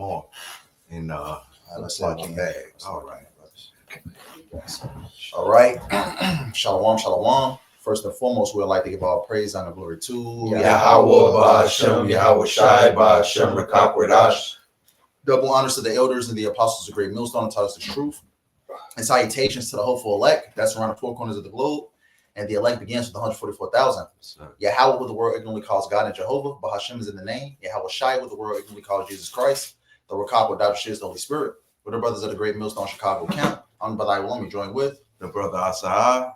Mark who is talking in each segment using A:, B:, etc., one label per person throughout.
A: more. And let's lock your bags. All right, brothers. All right. Shalom, shalom. First and foremost, we'd like to give all praise and glory to
B: YAHAWAH, BAHASHAM, YAHAWASHI, BAHASHAM, QADASH.
A: Double honors to the elders and the apostles of Great Millstone, taught us the truth. And salutations to the hopeful elect that's around the four corners of the globe. And the elect begins with 144,000. Yahweh, who the world ignorantly calls God and Jehovah. BAHASHAM is in the name. YAHAWASHI, who the world ignorantly calls Jesus Christ. The RAWCHAA is the Holy Spirit. We're the brothers of the Great Millstone Chicago camp. I'm Brother Iwami, joined with
B: the brother Asaha,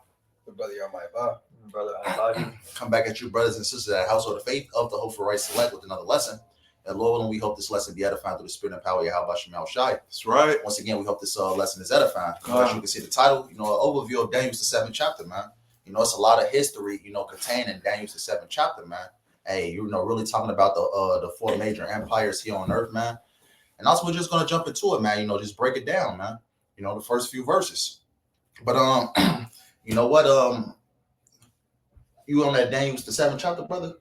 C: the brother YAHAWAH,
D: the brother AHPARYAM.
A: Come back at you, brothers and sisters at Household of Faith of the Hopeful Right Select with another lesson. And Lord, and we hope this lesson be edifying through the spirit and power of Yahweh Shai.
B: That's right.
A: Once again, we hope this lesson is edifying. As you can see the title, an overview of Daniel's the 7th chapter, man. It's a lot of history, contained in Daniel's the 7th chapter, man. Hey, really talking about the four major empires here on earth, man. And also, we're just gonna jump into it, man. Just break it down, man. The first few verses. But you know what? You on that Daniel's the 7th chapter, brother?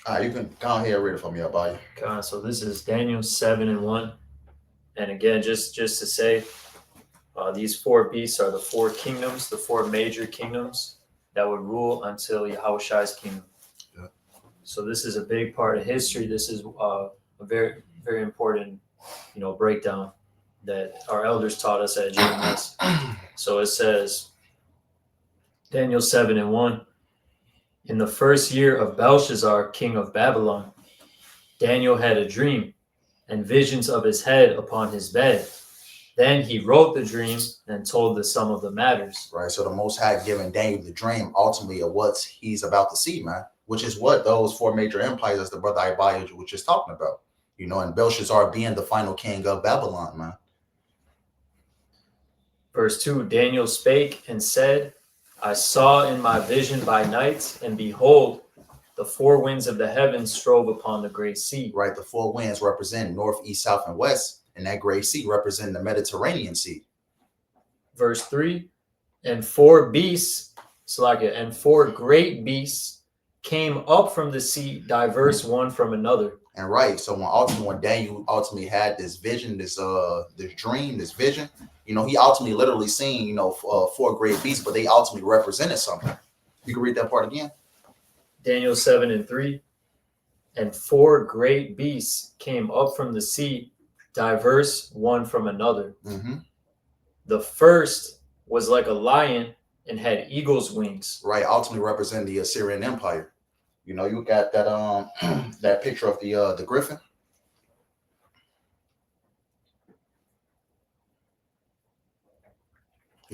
A: All right, you can go ahead and read it for me, Abaya.
D: So this is Daniel 7:1, and again, just to say, these four beasts are the four kingdoms, the four major kingdoms that would rule until Yahawashai's kingdom. Yeah. So this is a big part of history. This is a very, very important, breakdown that our elders taught us at JMS. So it says, Daniel 7:1. In the first year of Belshazzar, king of Babylon, Daniel had a dream and visions of his head upon his bed. Then he wrote the dream and told the sum of the matters.
A: Right. So the Most High giving Daniel the dream ultimately of what he's about to see, man, which is what those four major empires, as the brother Ibaya was just talking about, and Belshazzar being the final king of Babylon, man.
D: Verse 2, Daniel spake and said, I saw in my vision by night, and behold, the four winds of the heavens strove upon the great sea.
A: Right, the four winds represent north, east, south, and west, and that great sea represent the Mediterranean Sea.
D: Verse 3, and four beasts, and four great beasts came up from the sea, diverse one from another.
A: And right, so when Daniel ultimately had this vision, this dream, this vision, he ultimately literally seen, four great beasts, but they ultimately represented something. You can read that part again.
D: Daniel 7:3, and four great beasts came up from the sea, diverse one from another.
A: Mm-hmm.
D: The first was like a lion and had eagle's wings.
A: Right, ultimately representing the Assyrian Empire. You got that that picture of the griffin.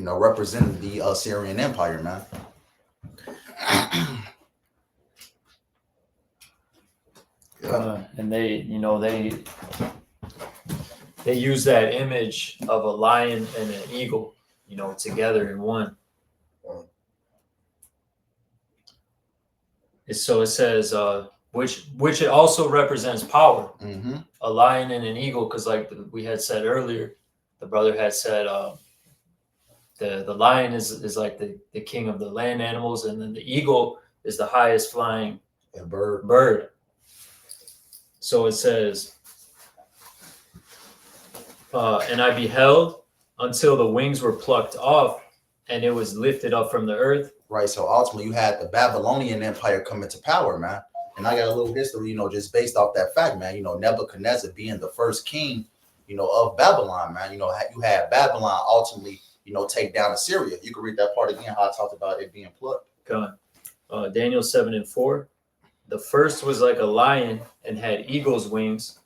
A: Representing the Assyrian Empire, man.
D: And they use that image of a lion and an eagle, together in one. So it says, which it also represents power.
A: Mm-hmm.
D: A lion and an eagle, because like we had said earlier, the brother had said the lion is like the king of the land animals, and then the eagle is the highest flying bird. So it says, and I beheld until the wings were plucked off, and it was lifted up from the earth.
A: Right. So ultimately you had the Babylonian Empire come into power, man. And I got a little history, just based off that fact, man. Nebuchadnezzar being the first king, of Babylon, man. You had Babylon ultimately, take down Assyria. You can read that part again, how I talked about it being plucked.
D: God. Daniel 7:4. The first was like a lion and had eagle's wings.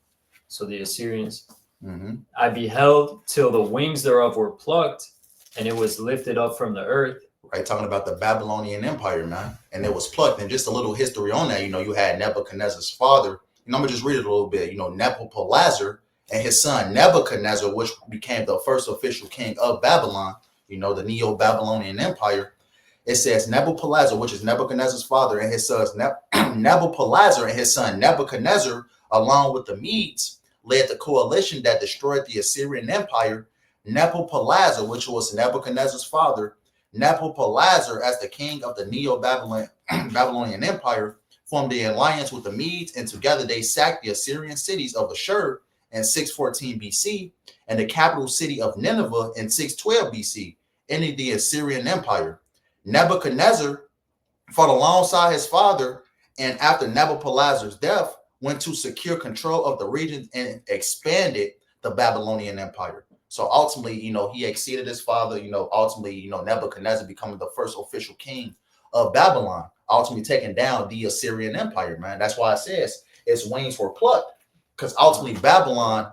D: So the Assyrians.
A: Mm-hmm.
D: I beheld till the wings thereof were plucked, and it was lifted up from the earth.
A: Right, talking about the Babylonian Empire, man. And it was plucked. And just a little history on that, you had Nebuchadnezzar's father. I'm going to just read it a little bit. Nebuchadnezzar and his son Nebuchadnezzar, which became the first official king of Babylon, the Neo-Babylonian Empire. It says Nebuchadnezzar, which is Nebuchadnezzar's father, and his sons Nebuchadnezzar and his son Nebuchadnezzar, along with the Medes, led the coalition that destroyed the Assyrian Empire. Nebuchadnezzar, which was Nebuchadnezzar's father, Nebuchadnezzar, as the king of the Neo-Babylonian Empire, formed the alliance with the Medes, and together they sacked the Assyrian cities of Ashur in 614 BC, and the capital city of Nineveh in 612 BC, ending the Assyrian Empire. Nebuchadnezzar fought alongside his father, and after Nabopolassar's death, went to secure control of the region and expanded the Babylonian Empire. So ultimately, he exceeded his father, ultimately, Nebuchadnezzar becoming the first official king of Babylon, ultimately taking down the Assyrian Empire, man. That's why it says its wings were plucked, because ultimately Babylon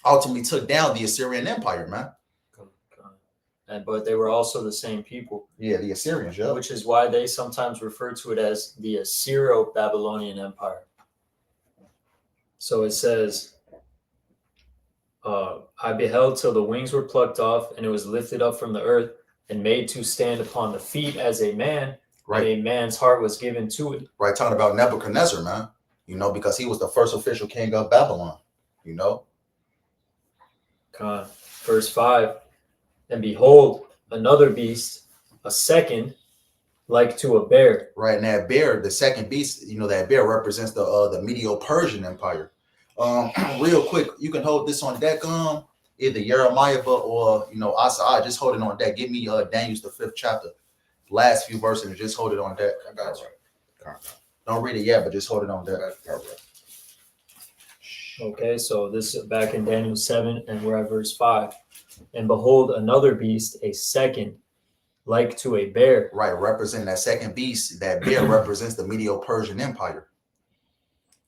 A: ultimately took down the Assyrian Empire, man.
D: But they were also the same people.
A: Yeah, the Assyrians, yeah.
D: Which is why they sometimes refer to it as the Assyro-Babylonian Empire. So it says, I beheld till the wings were plucked off, and it was lifted up from the earth and made to stand upon the feet as a man,
A: right?
D: And a man's heart was given to it.
A: Right, talking about Nebuchadnezzar, man. Because he was the first official king of Babylon,
D: Verse 5, and behold, another beast, a second, like to a bear.
A: Right, and that bear, the second beast, that bear represents the Medo-Persian Empire. Real quick, you can hold this on deck, either Jeremiah or Asa. Just hold it on deck. Give me Daniel's the 5th chapter, last few verses, and just hold it on deck. I got you. Don't read it yet, but just hold it on deck.
D: Okay, so this is back in Daniel 7, and we're at verse 5. And behold, another beast, a second, like to a bear.
A: Right, represent that second beast. That bear represents the Medo-Persian Empire.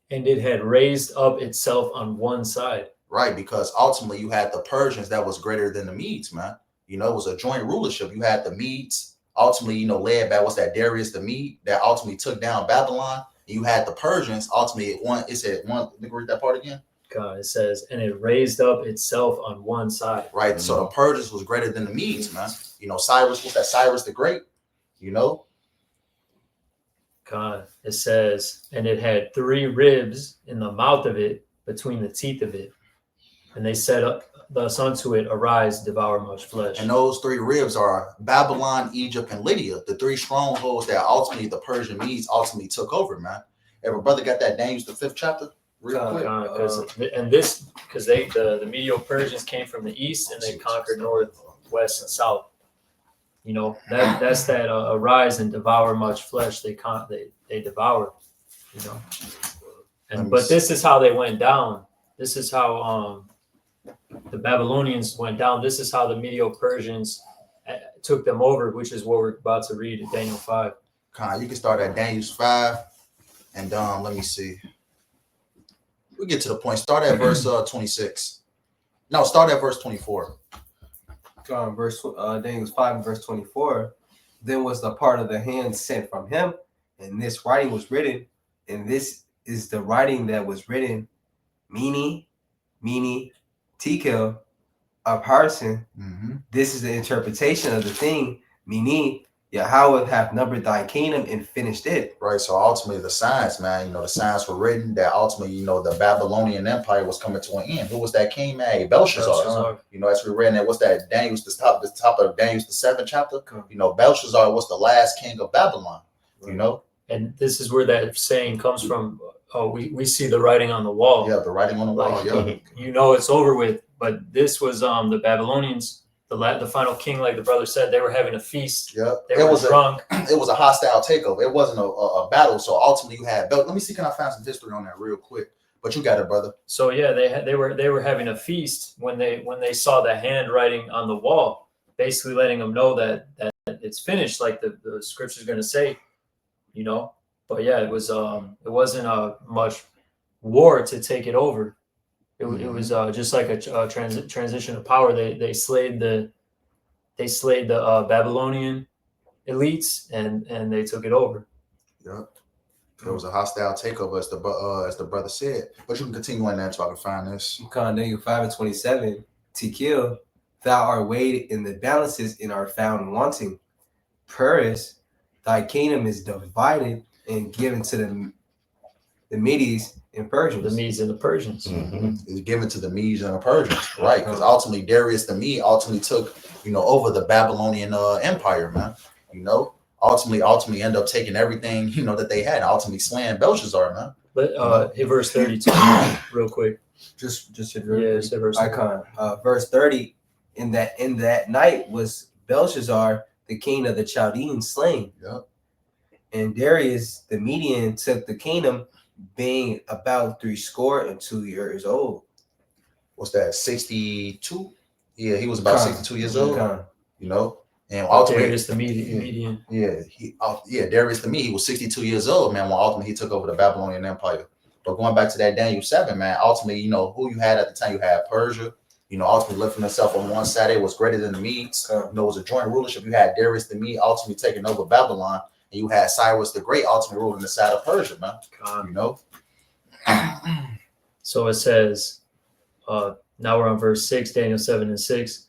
D: And it had raised up itself on one side.
A: Right, because ultimately you had the Persians that was greater than the Medes, man. It was a joint rulership. You had the Medes, ultimately, led by Darius the Mede, that ultimately took down Babylon. And you had the Persians, ultimately, let me read that part again.
D: It says, and it raised up itself on one side.
A: Right, so the Persians was greater than the Medes, man. Cyrus, what's that? Cyrus the Great,
D: It says, and it had 3 ribs in the mouth of it, between the teeth of it. And they said thus unto it, arise, devour much flesh.
A: And those 3 ribs are Babylon, Egypt, and Lydia, the 3 strongholds that ultimately the Persian Medes ultimately took over, man. Every brother got that Daniel the 5th chapter? Real quick.
D: Because the Medo-Persians came from the east, and they conquered north, west, and south. That's that arise and devour much flesh. They devoured. But this is how they went down. This is how the Babylonians went down. This is how the Medo-Persians took them over, which is what we're about to read in Daniel 5.
A: You can start at Daniel 5, and let me see. We get to the point. Start at verse 26. No, start at verse 24.
C: Daniel 5 and verse 24. Then was the part of the hand sent from him, and this writing was written, and this is the writing that was written, Mene, Tekel, Upharsin. This is the interpretation of the thing, Mene, Yahawah hath numbered thy kingdom and finished it.
A: Right, so ultimately the signs, man, the signs were written that ultimately, the Babylonian Empire was coming to an end. Who was that king, man? Belshazzar. As we read that, what's that? Daniel's the top of Daniel's the 7th chapter. Belshazzar was the last king of Babylon.
D: And this is where that saying comes from. Oh, we see the writing on the wall.
A: Yeah, the writing on the wall.
D: It's over with. But this was the Babylonians. The final king, like the brother said, they were having a feast.
A: Yeah,
D: they were drunk.
A: It was a hostile takeover. It wasn't a battle. So ultimately, you had. Let me see. Can I find some history on that real quick? But you got it, brother.
D: So yeah, they were having a feast when they saw the handwriting on the wall, basically letting them know that it's finished, like the scripture is going to say, But yeah, it wasn't much war to take it over. It was just like a transition of power. They slayed the Babylonian elites and they took it over.
A: Yep. It was a hostile takeover, as the brother said. But you can continue on that so I can find this.
C: Daniel 5 and 27. Tekel, thou art weighed in the balances and art found wanting. Puris, thy kingdom is divided and given to the Medes and Persians.
D: The Medes and the Persians.
A: It's given to the Medes and the Persians, right? Because ultimately Darius the Mede ultimately took, over the Babylonian Empire, man. Ultimately end up taking everything, that they had, ultimately slaying Belshazzar, man.
D: But verse 32, real quick.
C: Just
D: say verse
C: icon. Verse 30. In that night was Belshazzar, the king of the Chaldeans, slain.
A: Yep.
C: And Darius the Median took the kingdom, being about 62 years old.
A: What's that? 62. Yeah, he was about 62 years old. You know, and ultimately,
D: Darius the Median.
A: Yeah, Darius the Median. He was 62 years old, man. When ultimately he took over the Babylonian Empire. But going back to that Daniel 7, man, ultimately, you know, who you had at the time, you had Persia, you know, ultimately lifting himself on one side, it was greater than the Medes. You know, it was a joint rulership. You had Darius the Mede ultimately taking over Babylon, and you had Cyrus the Great ultimately ruling the side of Persia, man. You know?
D: So it says, now we're on verse 6, Daniel 7 and 6.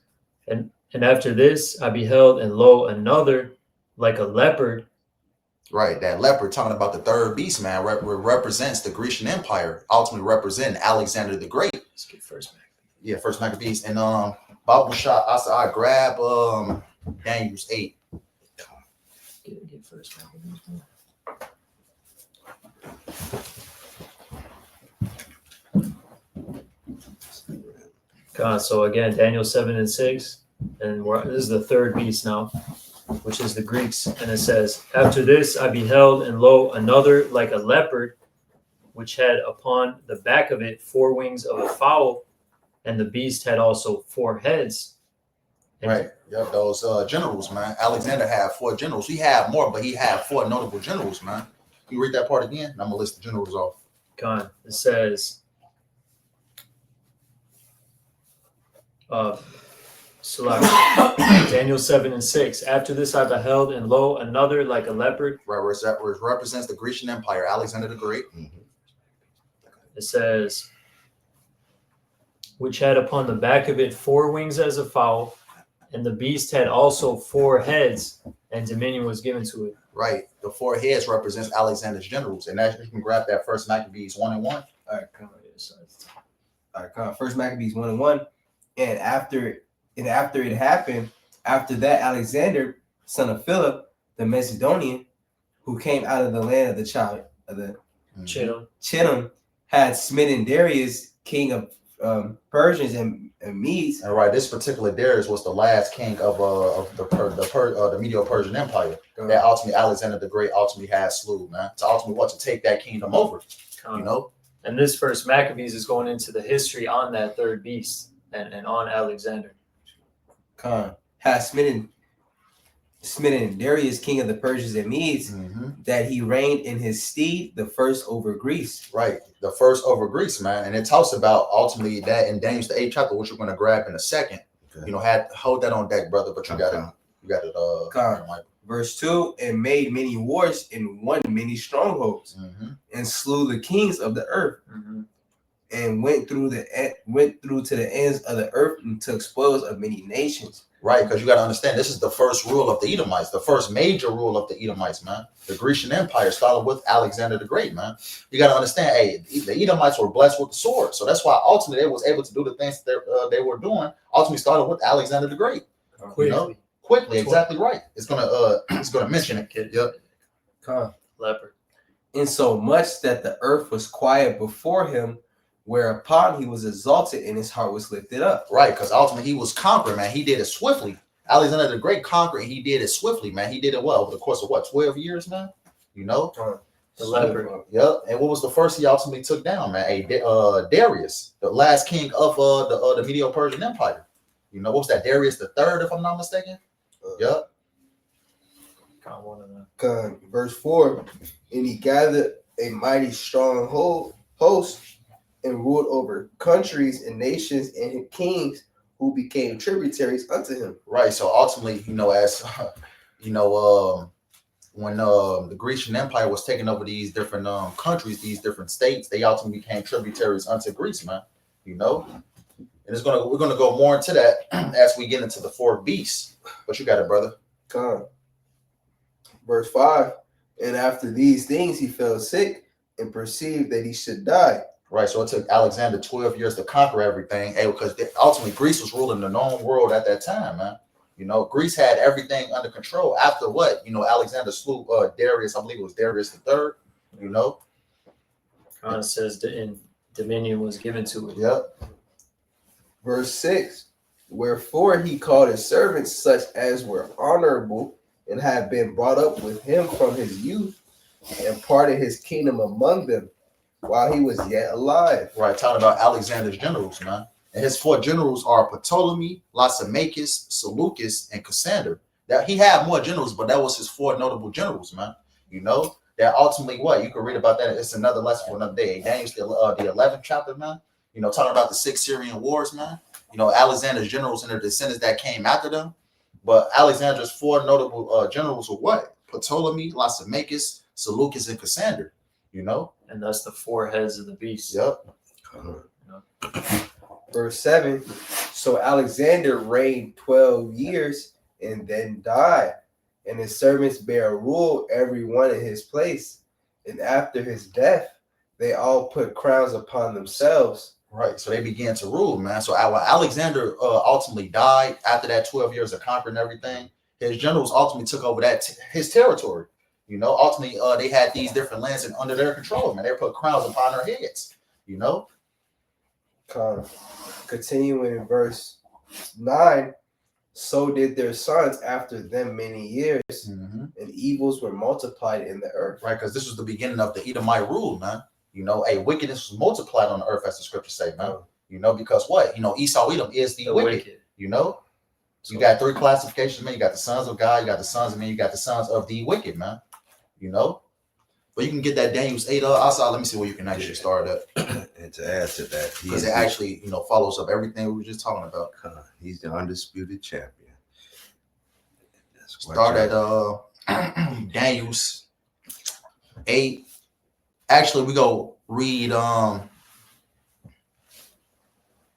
D: And after this, I beheld, and lo, another like a leopard.
A: Right, that leopard, talking about the third beast, man, represents the Grecian Empire, ultimately representing Alexander the Great.
D: Let's get first Maccabees.
A: Yeah, first Maccabees. And BAHASHAM, I grab Daniel's 8.
D: Get first Maccabees. God, so again, Daniel 7 and 6, and this is the third beast now, which is the Greeks. And it says, after this I beheld, and lo, another like a leopard, which had upon the back of it 4 wings of a fowl, and the beast had also 4 heads.
A: Right. Yep, those generals, man. Alexander had 4 generals. He had more, but he had 4 notable generals, man. Can you read that part again? And I'm gonna list the generals off.
D: God, it says, Daniel 7 and 6. After this I beheld, and lo, another like a leopard.
A: Right, where it represents the Grecian Empire, Alexander the Great.
D: It says, which had upon the back of it 4 wings as a fowl, and the beast had also 4 heads, and dominion was given to it.
A: Right, the 4 heads represents Alexander's generals, and that you can grab that first Maccabees 1 and 1.
C: All right, come on. First Maccabees 1 and 1. And after it happened, after that, Alexander, son of Philip, the Macedonian, who came out of the land of the child of the Chittim, had smitten Darius, king of Persians and Medes.
A: And right, this particular Darius was the last king of the Medo-Persian Empire that ultimately Alexander the Great ultimately had slew, man. To ultimately want to take that kingdom over, you know.
D: And this first Maccabees is going into the history on that third beast and on Alexander.
C: Had smitten Darius, king of the Persians and Medes, that he reigned in his stead, the first over Greece.
A: Right, the first over Greece, man. And it talks about ultimately that in Daniel the 8th chapter, which we're going to grab in a second. Okay. You know, hold that on deck, brother. But you got it.
C: Verse 2: and made many wars and won many strongholds, and slew the kings of the earth, and went through to the ends of the earth and took spoils of many nations.
A: Right, because you got to understand, this is the first rule of the Edomites, the first major rule of the Edomites, man. The Grecian Empire started with Alexander the Great, man. You got to understand, hey, the Edomites were blessed with the sword, so that's why ultimately they was able to do the things that they were doing. Ultimately started with Alexander the Great. Quickly, exactly right. It's gonna mention it. Yep.
D: Leopard.
C: In so much that the earth was quiet before him, whereupon he was exalted and his heart was lifted up.
A: Right, because ultimately he was conquering, man. He did it swiftly. Alexander the Great conquered, and he did it swiftly, man. He did it well over the course of 12 years, man. You know,
D: the leopard.
A: Yep. And what was the first he ultimately took down, man? Darius, the last king of the Medo-Persian Empire. You know, what was that? Darius the third, if I'm not mistaken. Yep.
C: Verse 4: and he gathered a mighty strong host, and ruled over countries and nations and kings who became tributaries unto him.
A: Right. So ultimately, you know, as when the Grecian Empire was taking over these different countries, these different states, they ultimately became tributaries unto Greece, man. You know, and we're gonna go more into that as we get into the 4 beasts. But you got it, brother.
C: Verse 5: and after these things he fell sick and perceived that he should die.
A: Right, so it took Alexander 12 years to conquer everything, because ultimately Greece was ruling the known world at that time, man. You know, Greece had everything under control after what? You know, Alexander slew Darius, I believe it was Darius the third, you know.
D: It says in dominion was given to it.
A: Yep.
C: Verse 6. Wherefore he called his servants such as were honorable and had been brought up with him from his youth, and parted his kingdom among them while he was yet alive.
A: Right, talking about Alexander's generals, man. And his 4 generals are Ptolemy, Lysimachus, Seleucus, and Cassander. That he had more generals, but that was his 4 notable generals, man. You know, that ultimately what? You can read about that. It's another lesson for another day. Daniel's the 11th chapter, man. You know, talking about the 6 Syrian wars, man. You know, Alexander's generals and their descendants that came after them. But Alexander's 4 notable generals were what? Ptolemy, Lysimachus, Seleucus, and Cassander. You know?
D: And that's the 4 heads of the beast.
A: Yep.
C: Verse 7. So Alexander reigned 12 years and then died, and his servants bare rule every one in his place. And after his death, they all put crowns upon themselves.
A: Right. So they began to rule, man. So when Alexander ultimately died after that 12 years of conquering everything, his generals ultimately took over his territory. You know, ultimately they had these different lands under their control, man. They put crowns upon their heads, you know.
C: Continuing in verse 9. So did their sons after them many years, and evils were multiplied in the earth.
A: Right, because this was the beginning of the Edomite rule, man. You know, wickedness was multiplied on the earth, as the scriptures say, man. You know, because what? You know, Esau, Edom is the wicked. You know, so you got 3 classifications, man. You got the sons of God, you got the sons of men, you got the sons of the wicked, man. You know, but you can get that Daniel's 8 outside. Let me see where you can actually start at.
B: And to add to that,
A: because it actually, you know, follows up everything we were just talking about.
B: He's the undisputed champion.
A: Start at Daniel's 8. Actually, we go read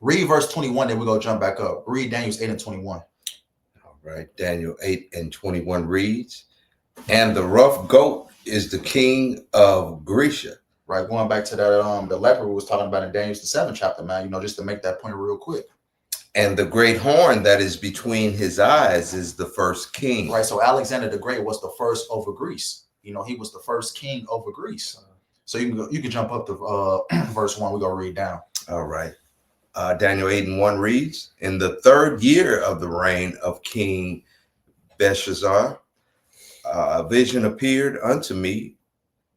A: verse 21, then we go jump back up. Read Daniel's 8 and 21.
B: All right, Daniel 8 and 21 reads, and the rough goat is the king of Grecia.
A: Right, going back to that the leper we was talking about in Daniel's the 7th chapter, man. You know, just to make that point real quick.
B: And the great horn that is between his eyes is the first king.
A: Right, so Alexander the Great was the first over Greece. You know, he was the first king over Greece. So you can jump up to verse 1. We're going to read down.
B: All right. Daniel 8 and 1 reads, in the 3rd year of the reign of King Belshazzar, a vision appeared unto me,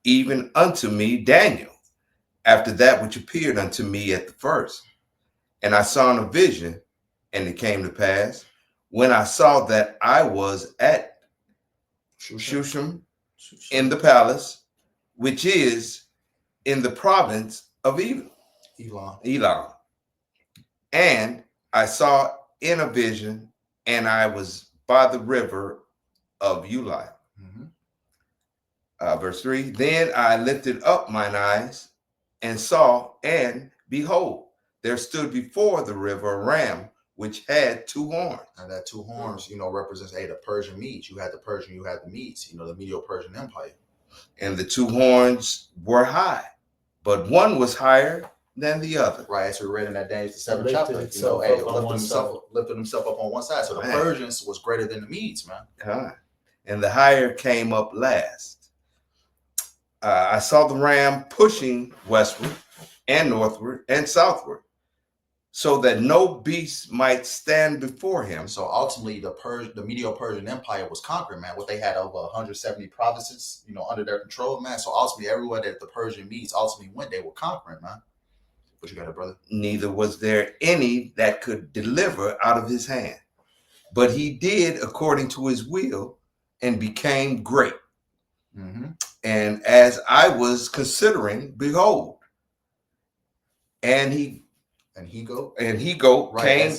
B: even unto me, Daniel, after that which appeared unto me at the first. And I saw in a vision, and it came to pass, when I saw that I was at Shushan in the palace, which is in the province of Elam. And I saw in a vision, and I was by the river of Ulai. Verse 3, then I lifted up mine eyes and saw, and behold, there stood before the river a ram which had 2 horns. And
A: that 2 horns, you know, represents the Persian Medes. You had the Persian, you had the Medes, you know, the Medo-Persian Empire.
B: And the 2 horns were high, but one was higher than the other.
A: Right, as we read in that Daniel the 7th chapter, you know, lifted himself up on one side. So the Persians was greater than the Medes, man.
B: And the higher came up last. I saw the ram pushing westward and northward and southward, so that no beast might stand before him.
A: So ultimately, the Medo-Persian Empire was conquered, man. What they had over 170 provinces, you know, under their control, man. So ultimately, everywhere that the Persian Medes ultimately went, they were conquering, man. What you got, brother?
B: Neither was there any that could deliver out of his hand, but he did according to his will and became great. And as I was considering, behold, and he goat
A: right,
B: came.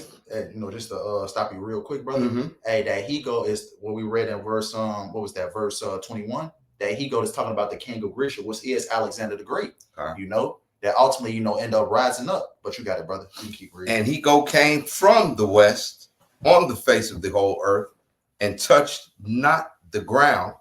A: You know, just to stop you real quick, brother. Hey, that he-goat is what we read in verse what was that, verse 21. That he-goat is talking about the king of Grecia, which is Alexander the Great. You know, that ultimately, you know, end up rising up. But you got it, brother. You can keep reading.
B: And he-goat came from the west on the face of the whole earth and touched not the ground,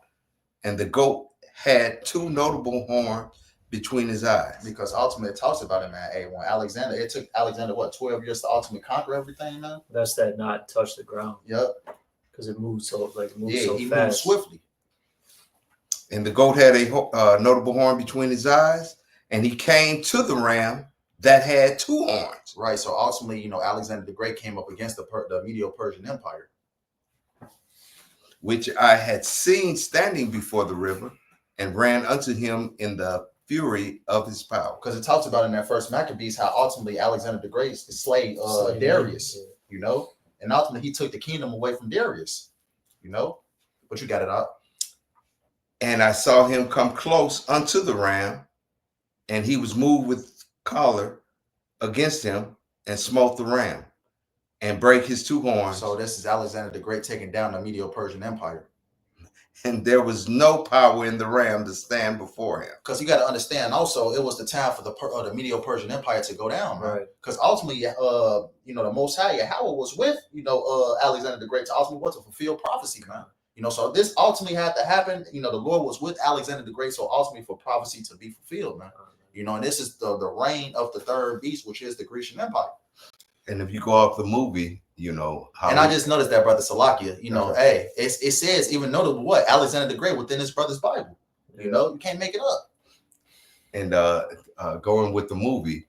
B: and the goat had 2 notable horns between his eyes.
A: Because ultimately it talks about it, man. Hey, when Alexander, it took Alexander, what, 12 years to ultimately conquer everything, man?
D: That's that not touch the ground.
A: Yep.
D: Because it moves so, so
A: he
D: fast.
A: moved swiftly.
B: And the goat had a notable horn between his eyes, and he came to the ram that had two horns.
A: Right. So ultimately, you know, Alexander the Great came up against the Medo-Persian Empire,
B: which I had seen standing before the river, and ran unto him in the fury of his power.
A: because it talks about in that first Maccabees how ultimately Alexander the Great slayed Darius, you know, and ultimately he took the kingdom away from Darius, you know. But you got it out.
B: And I saw him come close unto the ram, and he was moved with choler against him, and smote the ram, and brake his two horns.
A: So this is Alexander the Great taking down the Medo-Persian Empire.
B: And there was no power in the ram to stand before him.
A: Because you got to understand, also, it was the time for the Medo-Persian Empire to go down, right? Because ultimately, you know, the Most High Yahawah was with, you know, Alexander the Great to ultimately what, to fulfill prophecy, man. You know, so this ultimately had to happen. You know, the Lord was with Alexander the Great, so ultimately for prophecy to be fulfilled, man. You know, and this is the reign of the third beast, which is the Grecian Empire.
B: And if you go off the movie, you know how.
A: And I just noticed that, brother Salakia, you know, hey, it says even notable what Alexander the Great within his brother's Bible. You know, you can't make it up.
B: And going with the movie,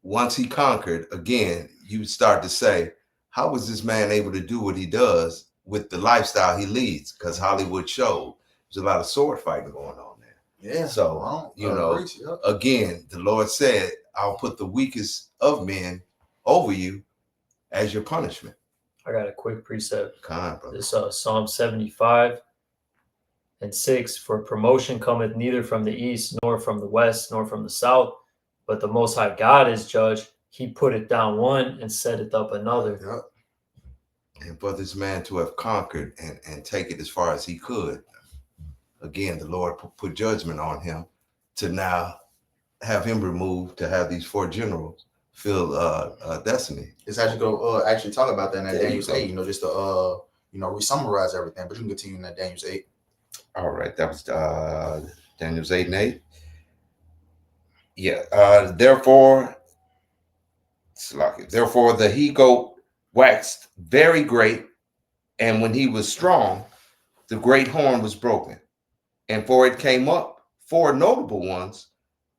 B: once he conquered, again, you start to say, how was this man able to do what he does with the lifestyle he leads? Because Hollywood showed there's a lot of sword fighting going on there.
A: Yeah.
B: So, you know, again, the Lord said, I'll put the weakest of men over you as your punishment.
D: I got a quick precept.
B: Brother.
D: This Psalm 75 and 6. For promotion cometh neither from the east, nor from the west, nor from the south, but the Most High God is judge. He putteth down one and setteth up another.
B: Yep. And for this man to have conquered and take it as far as he could, again, the Lord put judgment on him to now have him removed, to have these four generals fill destiny.
A: It's actually go actually talk about that in that Daniel's 8, you know, just to you know, re-summarize everything, but you can continue in that Daniel's 8.
B: All right, that was Daniel's 8 and 8. Yeah, therefore the he-goat waxed very great, and when he was strong, the great horn was broken. And for it came up four notable ones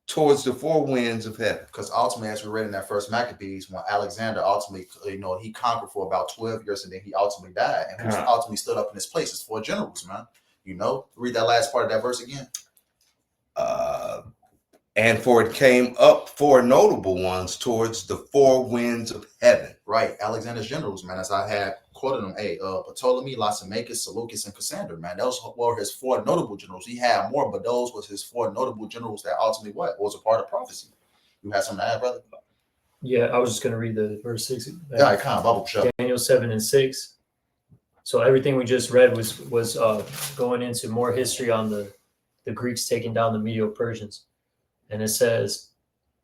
B: towards the four winds of heaven.
A: Because ultimately, as we read in that first Maccabees, when Alexander ultimately, you know, he conquered for about 12 years and then he ultimately died. And who ultimately stood up in his place is four generals, man. You know, read that last part of that verse again.
B: And for it came up four notable ones towards the four winds of heaven.
A: Right, Alexander's generals, man. As I had quoted them, Ptolemy, Lysimachus, Seleucus, and Cassander, man. Those were his four notable generals. He had more, but those was his four notable generals that ultimately was a part of prophecy. You had something to add, brother?
D: Yeah, I was just going to read the verse 6.
A: Yeah, kind of bubble shut.
D: Daniel 7 and 6. So everything we just read was going into more history on the Greeks taking down the Medo-Persians. And it says,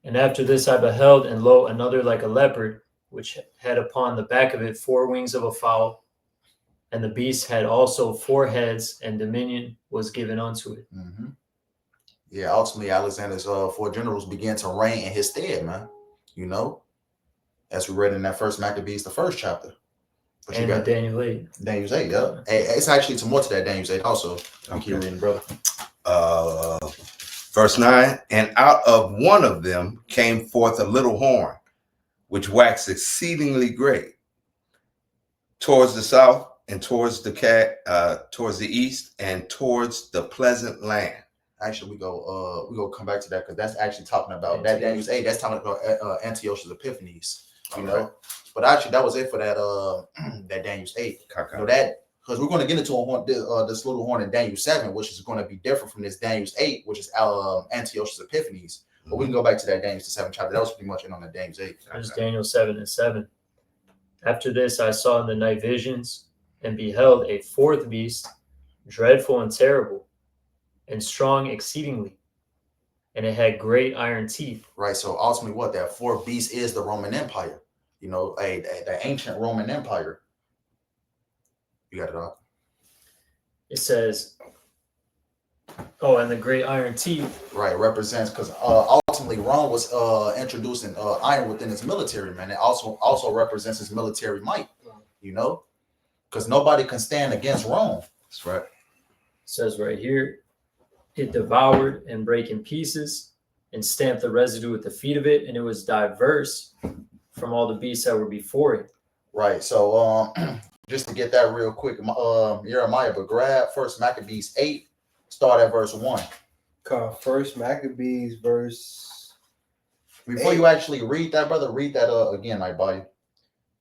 D: and after this I beheld, and lo, another like a leopard, which had upon the back of it four wings of a fowl. And the beast had also four heads, and dominion was given unto it.
A: Mm-hmm. Yeah, ultimately Alexander's four generals began to reign in his stead, man. You know, as we read in that first Maccabees, the first chapter. But
D: and
A: you got
D: Daniel 8.
A: Daniel's 8, yeah. Hey, it's actually some more to that Daniel's 8 also. I'm keep reading, brother.
B: Verse 9, and out of one of them came forth a little horn, which waxed exceedingly great, towards the south and towards the east and towards the pleasant land.
A: Actually, we go come back to that because that's actually talking about that Daniel's 8. That's talking about Antiochus Epiphanes, you know. Right. But actually, that was it for that that Daniel's 8. You know that. Because we're going to get into this little horn in Daniel 7, which is going to be different from this Daniel's 8, which is Antiochus Epiphanes. But we can go back to that Daniel's 7 chapter. That was pretty much it on the Daniel's 8.
D: There's Daniel 7 and 7. After this, I saw in the night visions and beheld a fourth beast, dreadful and terrible, and strong exceedingly. And it had great iron teeth.
A: Right. So ultimately, what that fourth beast is the Roman Empire. You know, the ancient Roman Empire. You got it all.
D: It says, oh, and the great iron teeth.
A: Right, represents because ultimately Rome was introducing iron within its military, man. It also represents its military might, you know, because nobody can stand against Rome.
B: That's right.
D: It says right here, it devoured and brake in pieces and stamped the residue with the feet of it, and it was diverse from all the beasts that were before it.
A: Right. So just to get that real quick, Jeremiah, but grab First Maccabees 8, start at verse 1.
C: First Maccabees verse.
A: Before
C: 8.
A: you actually read that, brother, read that again, my body.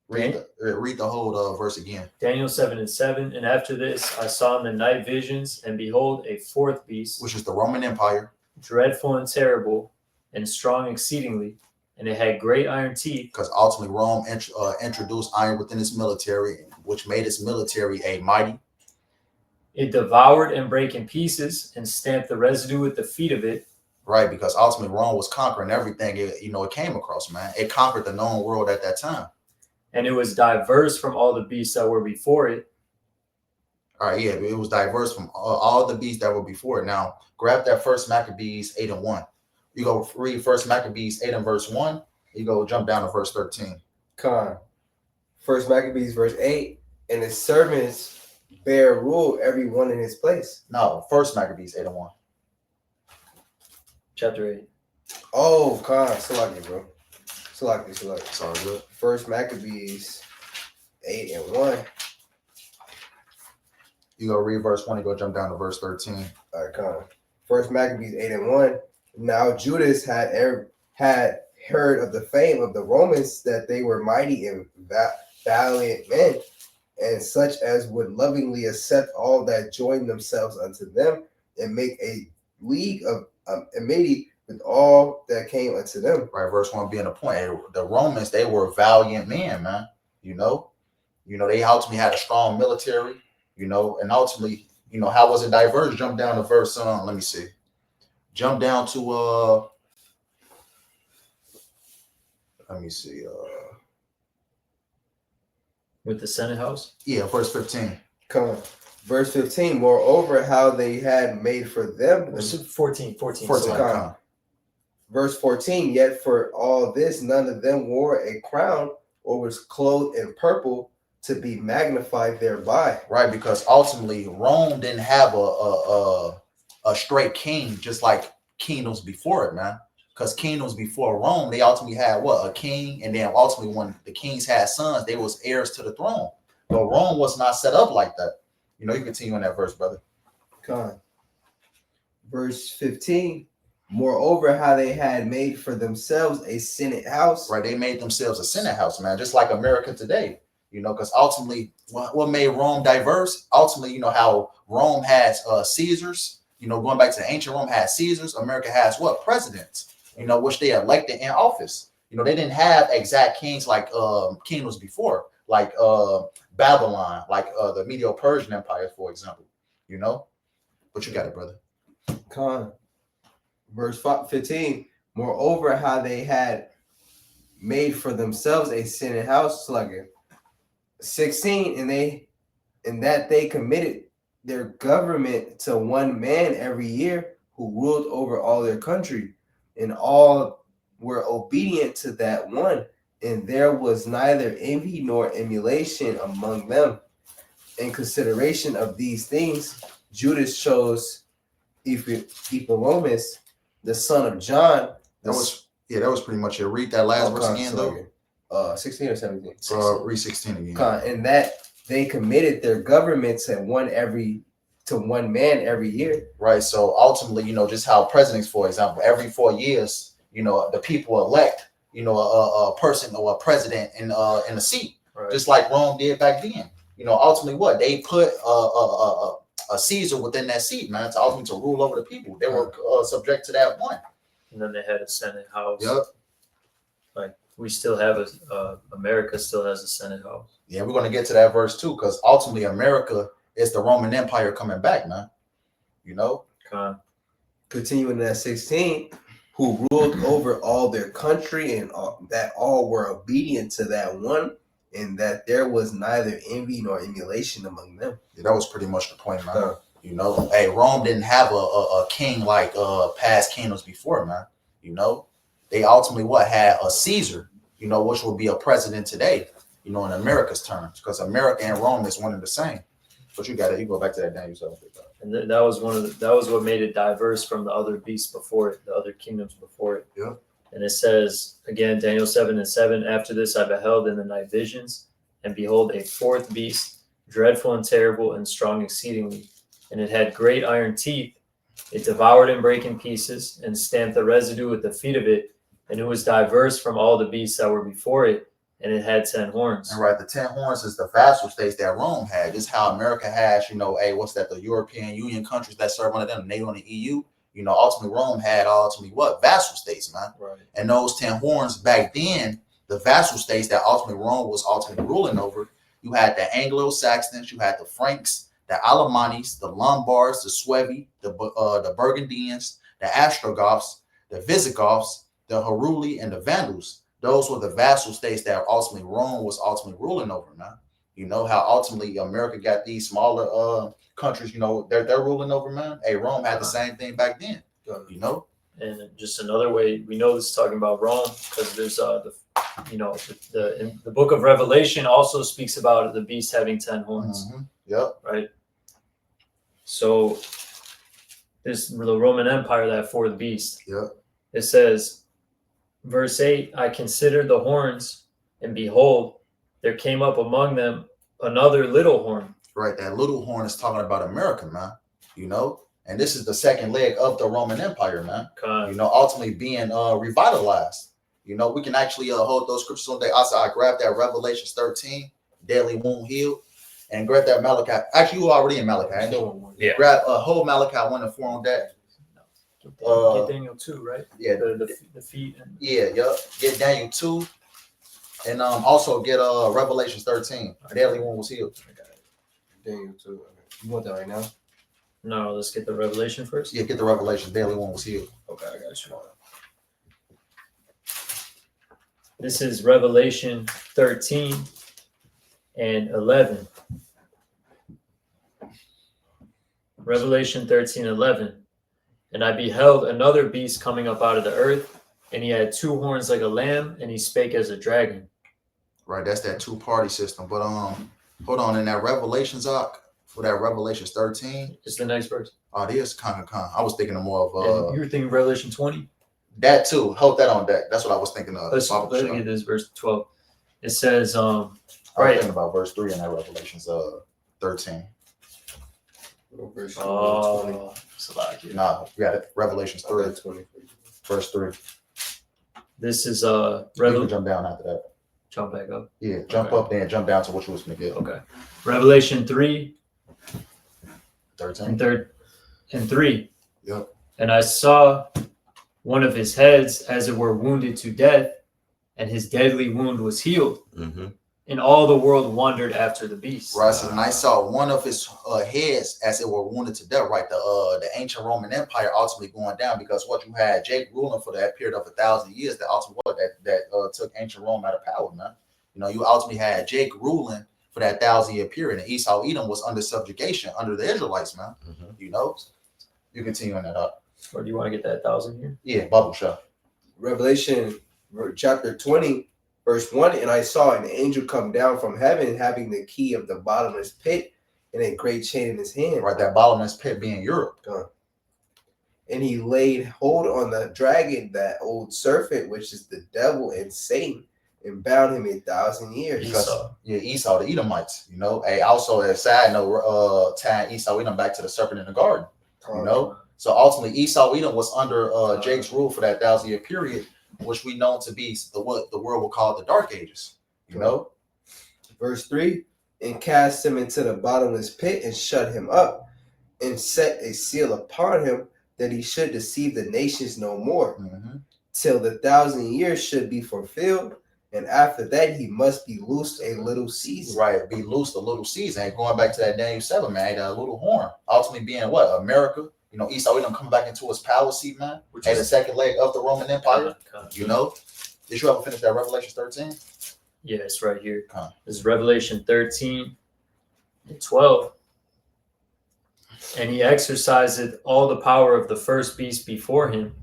A: Read the whole verse again.
D: Daniel 7:7. And after this I saw in the night visions, and behold, a fourth beast,
A: Which is the Roman Empire.
D: dreadful and terrible, and strong exceedingly, and it had great iron teeth.
A: Because ultimately Rome introduced iron within its military, which made its military a mighty.
D: It devoured and brake in pieces, and stamped the residue with the feet of it.
A: Right, because ultimately Rome was conquering everything it came across, man. It conquered the known world at that time.
D: And it was diverse from all the beasts that were before it.
A: All right, yeah, it was diverse from all the beasts that were before it. Now, grab that First Maccabees 8 and 1. You go read First Maccabees 8 and verse 1. You go jump down to verse 13.
C: First Maccabees verse 8. And his servants bear rule, every one in his place.
A: No, First Maccabees 8 and 1.
D: Chapter 8.
C: Oh, Salaki, bro. Salaki.
A: It's all good.
C: First Maccabees 8 and 1.
A: You go read verse 1. You go jump down to verse 13.
C: All right, First Maccabees 8 and 1. Now Judas had heard of the fame of the Romans, that they were mighty and valiant men, and such as would lovingly accept all that join themselves unto them, and make a league of amity with all that came unto them.
A: Right, verse 1 being a point. The Romans, they were valiant men, man. They ultimately had a strong military, and ultimately, how was it diverse? Jump down to verse, let me see. Jump down to let me see.
D: With the Senate house?
A: Yeah, verse 15.
C: Verse 15. Moreover, how they had made for them.
D: 14.
A: 14.
C: Verse 14. Yet for all this, none of them wore a crown or was clothed in purple, to be magnified thereby.
A: Right, because ultimately Rome didn't have a straight king, just like kingdoms before it, man. Because kingdoms before Rome, they ultimately had a king, and then ultimately when the kings had sons, they was heirs to the throne. But Rome was not set up like that. You continue on that verse, brother.
C: Verse 15. Moreover, how they had made for themselves a senate house.
A: Right, they made themselves a senate house, man, just like America today. Because ultimately, what made Rome diverse? Ultimately, how Rome has Caesars. Going back to the ancient Rome had Caesars. America has presidents. Which they elected in office. They didn't have exact kings like kingdoms before, like Babylon, like the Medo-Persian Empire, for example. But you got it, brother.
C: Verse 15. Moreover, how they had made for themselves a senate house. 16. And that they committed their government to one man every year, who ruled over all their country, and all were obedient to that one, and there was neither envy nor emulation among them. In consideration of these things, Judas chose Ephraim, the son of John.
A: That was pretty much it. Read that last verse again, though.
C: 16 or 17.
A: Read 16 again.
C: And that they committed their government to one man every year.
A: Right. So ultimately, just how presidents, for example, every 4 years, the people elect, a person or a president in a seat,
D: Right.
A: Just like Rome did back then. Ultimately, they put a Caesar within that seat, man, to ultimately to rule over the people. They were subject to that one.
D: And then they had a Senate house.
A: Yep.
D: Like we still have America still has a Senate house.
A: Yeah, we're gonna get to that verse too, because ultimately America is the Roman Empire coming back, man.
C: Continuing at 16, who ruled over all their country, and that all were obedient to that one, and that there was neither envy nor emulation among them.
A: Yeah, that was pretty much the point, man. Hey, Rome didn't have a king like past kingdoms before, man. They ultimately had a Caesar, which would be a president today, in America's terms, because America and Rome is one and the same. But you got it. You go back to that Daniel 7.
D: And that was that was what made it diverse from the other beasts before it, the other kingdoms before it.
A: Yeah.
D: And it says again, Daniel 7:7. After this, I beheld in the night visions, and behold, a fourth beast, dreadful and terrible and strong exceedingly, and it had great iron teeth. It devoured and brake in pieces, and stamped the residue with the feet of it. And it was diverse from all the beasts that were before it, and it had 10 horns.
A: And right, the 10 horns is the vassal states that Rome had. This is how America has, you know, what's that? The European Union countries that serve under them, NATO and the EU. You know, ultimately Rome had ultimately what? Vassal states, man.
D: Right.
A: And those 10 horns back then, the vassal states that ultimately Rome was ultimately ruling over, you had the Anglo-Saxons, you had the Franks, the Alemannis, the Lombards, the Suevi, the Burgundians, the Ostrogoths, the Visigoths, the Heruli, and the Vandals. Those were the vassal states that ultimately Rome was ultimately ruling over, man. You know how ultimately America got these smaller countries, you know, they're ruling over, man. Hey, Rome had the same thing back then, you know.
D: And just another way we know this is talking about Rome, because there's the book of Revelation also speaks about the beast having 10 horns.
A: Mm-hmm. Yep.
D: Right. So this the Roman Empire, that fourth beast.
A: Yep.
D: It says, verse 8, I considered the horns, and behold, there came up among them another little horn.
A: Right. That little horn is talking about America, man. You know, and this is the second leg of the Roman Empire, man. You know, ultimately being revitalized. You know, we can actually hold those scriptures on day. Also, I grabbed that Revelation 13, deadly wound healed, and grab that Malachi. Actually, you were already in Malachi.
B: Yeah.
A: Grab a whole Malachi 1 and 4 on that.
D: Get Daniel 2, right?
A: Yeah.
D: The feet. And
A: Yeah. Get Daniel 2, and also get Revelation 13. Deadly wound was healed.
C: Daniel 2. You want that right now?
D: no, let's get the Revelation first.
A: Yeah, get the Revelation. Deadly wound was healed.
C: Okay, I got you.
D: This is Revelation 13 and 11. Revelation 13:11. And I beheld another beast coming up out of the earth, and he had 2 horns like a lamb, and he spake as a dragon.
A: Right, that's that 2-party system. But hold on, in that Revelations for that Revelations 13.
D: It's the next verse.
A: Oh, there's Khan. I was thinking of more
D: And
A: of
D: you were thinking Revelation 20?
A: that too. Hold that on deck. That's what I was thinking of.
D: Let's get this verse 12. It says,
A: I was thinking about verse 3 in that Revelations 13.
D: oh, Salakia.
A: Nah, we got it. Revelations 3,
C: 20.
A: verse 3.
D: This is
A: You can
D: Revelation.
A: jump down after that.
D: Jump back up.
A: Yeah, jump
D: Okay.
A: up there and jump down to what you was gonna get.
D: Okay. Revelation 3
A: 13.
D: and 3.
A: Yep.
D: And I saw one of his heads as it were wounded to death, and his deadly wound was healed.
B: Mm-hmm.
D: And all the world wondered after the beast.
A: Right. So and I saw one of his heads as it were wounded to death. Right. The ancient Roman Empire ultimately going down because what you had Jake ruling for that period of 1,000 years that ultimately that took ancient Rome out of power, man. You know, you ultimately had Jake ruling for that 1,000-year period, and Esau Edom was under subjugation under the Israelites, man.
B: Mm-hmm.
A: You know, you continue on that up.
D: Or do you want to get that 1,000 here?
A: Yeah, bubble shot.
C: Revelation chapter 20, verse 1. And I saw an angel come down from heaven, having the key of the bottomless pit and a great chain in his hand.
A: Right, that bottomless pit being Europe.
C: And he laid hold on the dragon, that old serpent, which is the devil and Satan, and bound him 1,000 years.
A: Because Esau, the Edomites, you know. Hey, also a side note, tying Esau Edom back to the serpent in the garden. You know, so ultimately Esau Edom was under Jake's rule for that 1,000-year period, which we know to be what the world will call the Dark Ages. You know,
C: verse 3, and cast him into the bottomless pit and shut him up, and set a seal upon him, that he should deceive the nations no more, till the 1,000 years should be fulfilled. And after that, he must be loosed a little season.
A: Right, be loosed a little season. And going back to that Daniel 7, man, that little horn, ultimately being what? America. You know, Esau Edom coming back into his power seat, man. Which is the second leg of the Roman Empire. You know, did you ever finish that Revelation 13?
D: Yeah, it's right here. This is Revelation 13 and 12. And he exerciseth all the power of the first beast before him,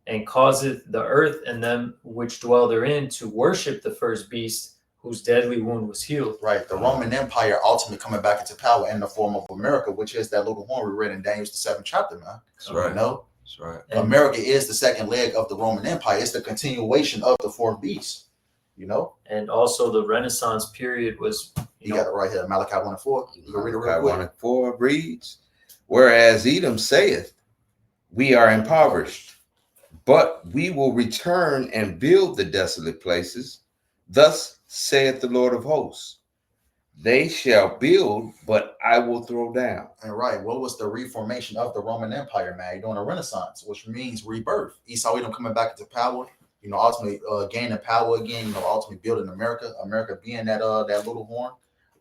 D: and causeth the earth and them which dwell therein to worship the first beast, whose deadly wound was healed.
A: Right. The Roman Empire ultimately coming back into power in the form of America, which is that little horn we read in Daniel's the 7th chapter, man.
B: That's right.
A: You know?
B: That's right.
D: And
A: America is the second leg of the Roman Empire. It's the continuation of the fourth beast. You know?
D: And also the Renaissance period was,
A: You got it right here. Malachi 1 and 4. You can read it real
B: Malachi
A: quick.
B: 1 and 4 reads, whereas Edom saith, we are impoverished, but we will return and build the desolate places. Thus saith the Lord of hosts, they shall build, but I will throw down.
A: And right, what was the reformation of the Roman Empire, man? During the Renaissance, which means rebirth. Esau Edom coming back into power, you know, ultimately gaining power again, you know, ultimately building America. America being that little horn,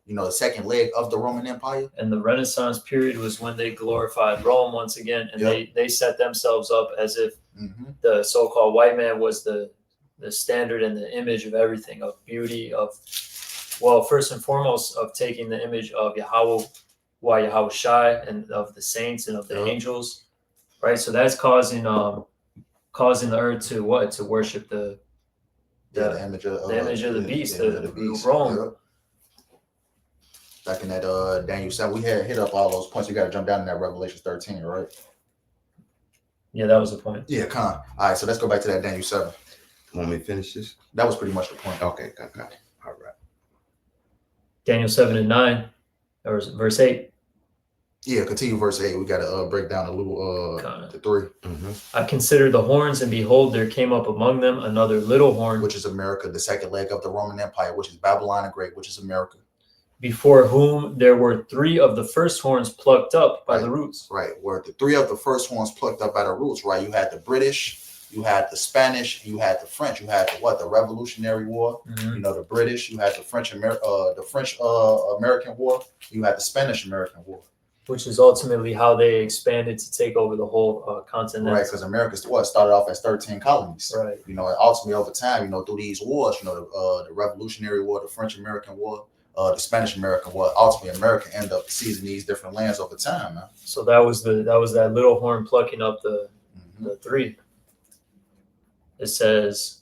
A: you know, the second leg of the Roman Empire.
D: and the Renaissance period was when they glorified Rome once again, and they set themselves up as if the so-called white man was the standard and the image of everything, of beauty, of, well, first and foremost, of taking the image of YAHAWAH, YAHAWASHI, and of the saints and of the angels, right? So that's causing the earth to what? To worship the
A: image of the
D: beast,
A: the beast.
D: Rome.
A: Yeah. Back in that Daniel 7, we had hit up all those points. You got to jump down in that Revelation 13, right?
D: Yeah, that was the point.
A: Yeah, come on. All right, so let's go back to that Daniel 7.
B: Want me to finish this?
A: That was pretty much the point.
B: Okay, okay. All right.
D: Daniel 7 and 9, or verse 8.
A: Yeah, continue verse 8. We got to break down a little the 3,
D: I considered the horns, and behold, there came up among them another little horn,
A: which is America, the second leg of the Roman Empire, which is Babylon the Great, which is America.
D: before whom there were 3 of the first horns plucked up by the roots.
A: Right, where the 3 of the first horns plucked up by the roots, right? You had the British, you had the Spanish, you had the French, you had the Revolutionary War, you know, the British, you had the French American War, you had the Spanish American War.
D: Which is ultimately how they expanded to take over the whole continent.
A: Right, because America started off as 13 colonies.
D: Right.
A: You know, and ultimately over time, you know, through these wars, you know, the Revolutionary War, the French American War, the Spanish American War, ultimately America ended up seizing these different lands over time, man.
D: So that was that little horn plucking up the 3. It says,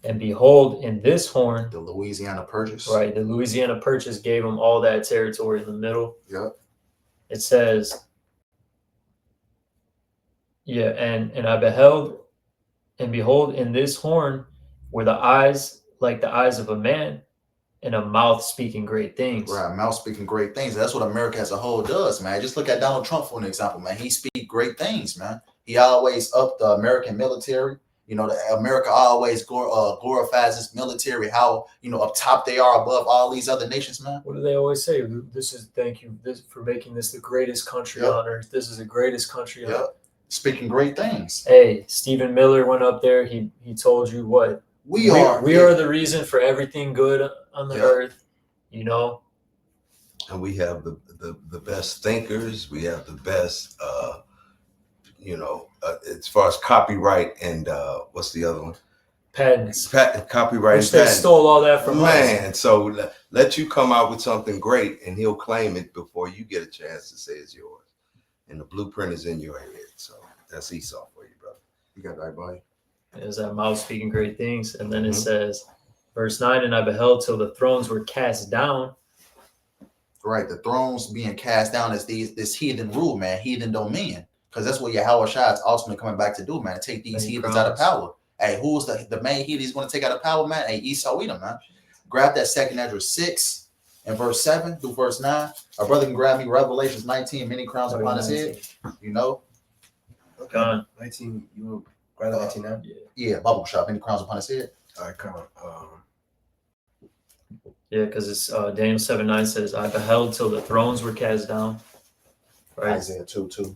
D: and behold, in this horn,
A: The Louisiana Purchase.
D: right, the Louisiana Purchase gave them all that territory in the middle.
A: Yep.
D: It says, yeah, and I beheld, and behold, in this horn were the eyes like the eyes of a man, and a mouth speaking great things.
A: Right, mouth speaking great things. That's what America as a whole does, man. Just look at Donald Trump for an example, man. He speaks great things, man. He always upped the American military. You know, America always glorifies its military, how, you know, up top they are above all these other nations, man.
D: What do they always say? Thank you for making this the greatest country on earth. This is the greatest country on earth.
A: Speaking great things.
D: Hey, Stephen Miller went up there. He told you what? We are the reason for everything good on the earth, you know.
B: And we have the best thinkers. We have the best, you know, as far as copyright and what's the other one?
D: Patents.
B: Copyright.
D: Which they stole all that from us.
B: Man, so let you come out with something great, and he'll claim it before you get a chance to say it's yours. And the blueprint is in your head. So that's Esau for you, brother.
A: You got that, buddy.
D: Is that mouth speaking great things. And then it says, verse 9, and I beheld till the thrones were cast down.
A: Right, the thrones being cast down as this heathen rule, man, heathen dominion. Because that's what YAHAWASHI is ultimately coming back to do, man. Take these heathens out of power. Hey, who's the main heathen he's going to take out of power, man? Hey, Esau Edom, man. Grab that 2nd Ezra 6 and verse 7 through verse 9. Our brother can grab me Revelations 19, many crowns upon his head. You know?
C: Okay. 19, you will grab that 19 now?
A: Yeah, bubble shop, many crowns upon his head.
C: All right, come on.
D: Yeah, because it's Daniel 7:9 says, I beheld till the thrones were cast down. Right?
A: Isaiah 2:2.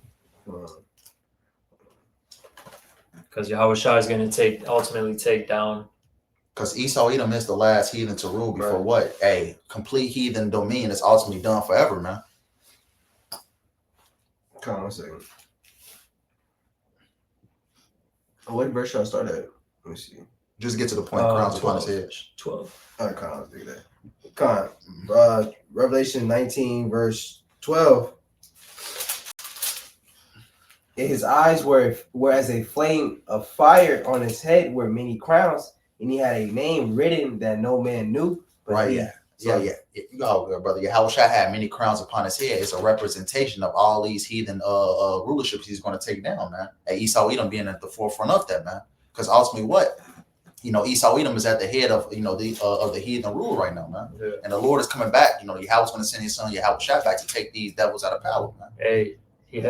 D: Because YAHAWASHI is going to ultimately take down.
A: Because Esau Edom is the last heathen to rule before what? A complete heathen dominion is ultimately done forever, man.
C: Come on, 1 second. What verse should I start at? Let me see.
A: Just get to the point. Crowns upon his head.
D: 12.
C: All right, come on, let's do that. Come on. Revelation 19, verse 12. In his eyes were as a flame of fire, on his head were many crowns, and he had a name written that no man knew. But
A: Right,
C: he-
A: yeah.
C: so-
A: Yeah. You all good, brother. Yahawashi had many crowns upon his head. It's a representation of all these heathen rulerships he's going to take down, man. And Esau Edom being at the forefront of that, man. Because ultimately, what? Esau Edom is at the head of the heathen rule right now, man.
D: Yeah.
A: And the Lord is coming back. Yahweh's going to send his son Yahawashi back to take these devils out of power, man.
D: Hey,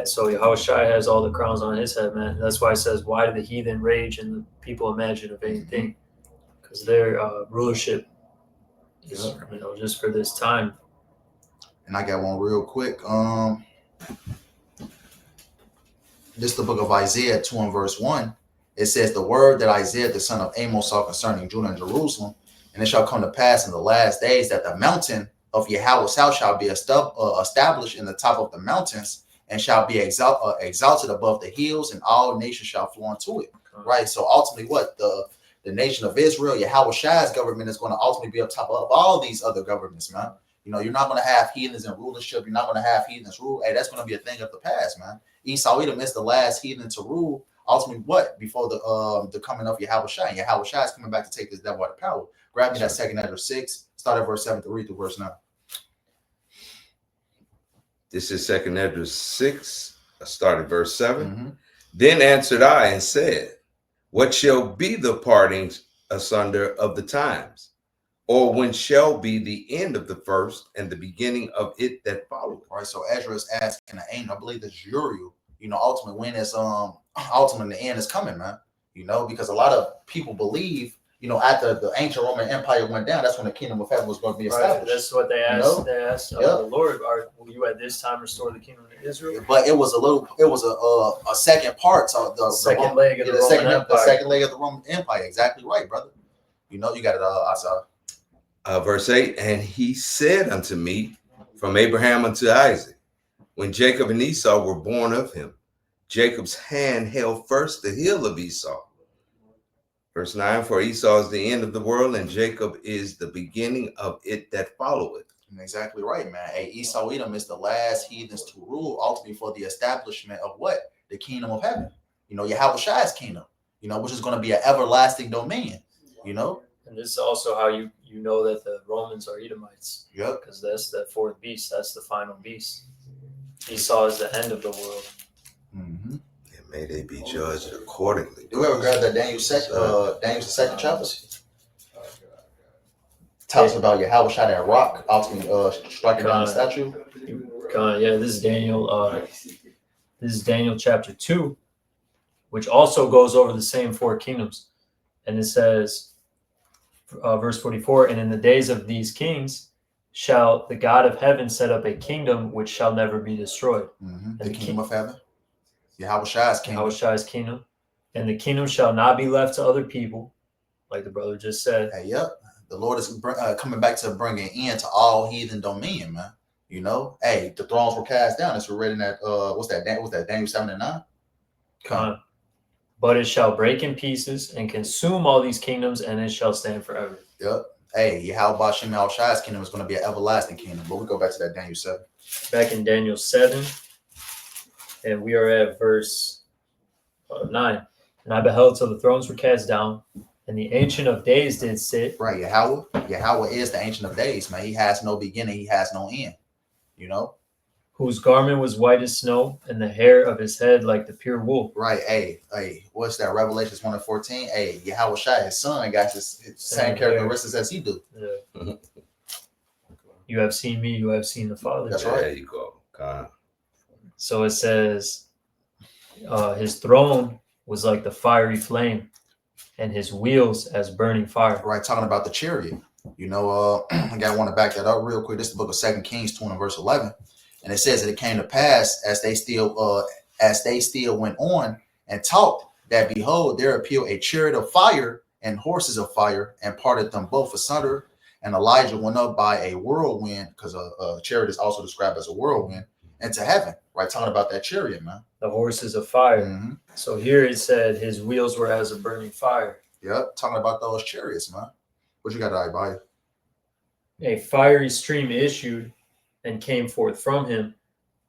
D: so Yahawashi has all the crowns on his head, man. That's why it says, "Why do the heathen rage and the people imagine a vain thing?" Because their rulership is, just for this time.
A: And I got one real quick. This is the book of Isaiah 2 and verse 1. It says, "The word that Isaiah the son of Amos saw concerning Judah and Jerusalem, and it shall come to pass in the last days that the mountain of Yahweh's house shall be established in the top of the mountains, and shall be exalted above the hills, and all nations shall flow into it." Right. So ultimately, what the nation of Israel, Yahawashi's government, is going to ultimately be up top of all these other governments, man. You're not going to have heathens in rulership. You're not going to have heathens rule. Hey, that's going to be a thing of the past, man. Esau Edom is the last heathen to rule. Ultimately, what? Before the coming of Yahawashi. And Yahawashi is coming back to take this devil out of power. Grab me that 2 Esdras 6, start at verse 7 to read through verse 9.
B: This is 2 Esdras 6, start at verse 7.
A: Mm-hmm.
B: Then answered I and said, what shall be the partings asunder of the times? Or when shall be the end of the first and the beginning of it that followeth?
A: Right. So Ezra is asking the angel, I believe that's Uriel, ultimately when is ultimately the end is coming, man. Because a lot of people believe, after the ancient Roman Empire went down, that's when the kingdom of heaven was going to be established.
D: Right, that's what they asked. They asked the Lord, "Will you at this time restore the kingdom of Israel?"
A: But it was a second part of the
D: second leg of the Roman Empire.
A: The second leg of the Roman Empire. Exactly right, brother. You got it. I saw.
B: Verse 8, and he said unto me, from Abraham unto Isaac, when Jacob and Esau were born of him, Jacob's hand held first the heel of Esau. Verse 9, for Esau is the end of the world, and Jacob is the beginning of it that followeth.
A: Exactly right, man. Hey, Esau Edom is the last heathens to rule, ultimately for the establishment of what? The kingdom of heaven. Yahawashi's kingdom, which is going to be an everlasting dominion,
D: And this is also how you know that the Romans are Edomites.
A: Yep.
D: Because that's that fourth beast. That's the final beast. Esau is the end of the world.
A: Mm-hmm.
B: And may they be judged accordingly.
A: Do we ever grab that Daniel's second chapter? Tell us about Yahawashi that rock, ultimately striking down the statue.
D: Yeah, this is Daniel. This is Daniel chapter 2, which also goes over the same four kingdoms. And it says, verse 44, and in the days of these kings shall the God of heaven set up a kingdom which shall never be destroyed.
A: Mm-hmm. The kingdom of heaven. Yahawashi's kingdom.
D: Yahawashi's kingdom. And the kingdom shall not be left to other people, like the brother just said.
A: Hey, yep. The Lord is coming back to bring an end to all heathen dominion, man. Hey, the thrones were cast down. It's written at what's that? Daniel 7 and 9.
D: But it shall break in pieces and consume all these kingdoms, and it shall stand forever.
A: Yep. Hey, Yahawashi kingdom is going to be an everlasting kingdom. But we go back to that Daniel 7.
D: Back in Daniel 7, and we are at verse 9. And I beheld till the thrones were cast down, and the Ancient of Days did sit.
A: Right, Yahweh is the Ancient of Days, man. He has no beginning. He has no end.
D: Whose garment was white as snow, and the hair of his head like the pure wool.
A: Right. Hey, what's that? Revelations 1 and 14. Hey, Yahawashi, his son, got his same characteristics as he do.
D: Yeah. You have seen me, you have seen the Father.
A: That's right.
B: There you go. God.
D: So it says, his throne was like the fiery flame, and his wheels as burning fire.
A: Right, talking about the chariot. I want to back that up real quick. This is the book of 2 Kings 2 and verse 11. And it says that it came to pass as they still went on and talked, that behold, there appeared a chariot of fire and horses of fire, and parted them both asunder. And Elijah went up by a whirlwind, because a chariot is also described as a whirlwind, into heaven. Right, talking about that chariot, man.
D: The horses of fire.
A: Mm-hmm.
D: So here it said his wheels were as a burning fire.
A: Yep, talking about those chariots, man. What you got, everybody?
D: A fiery stream issued and came forth from him.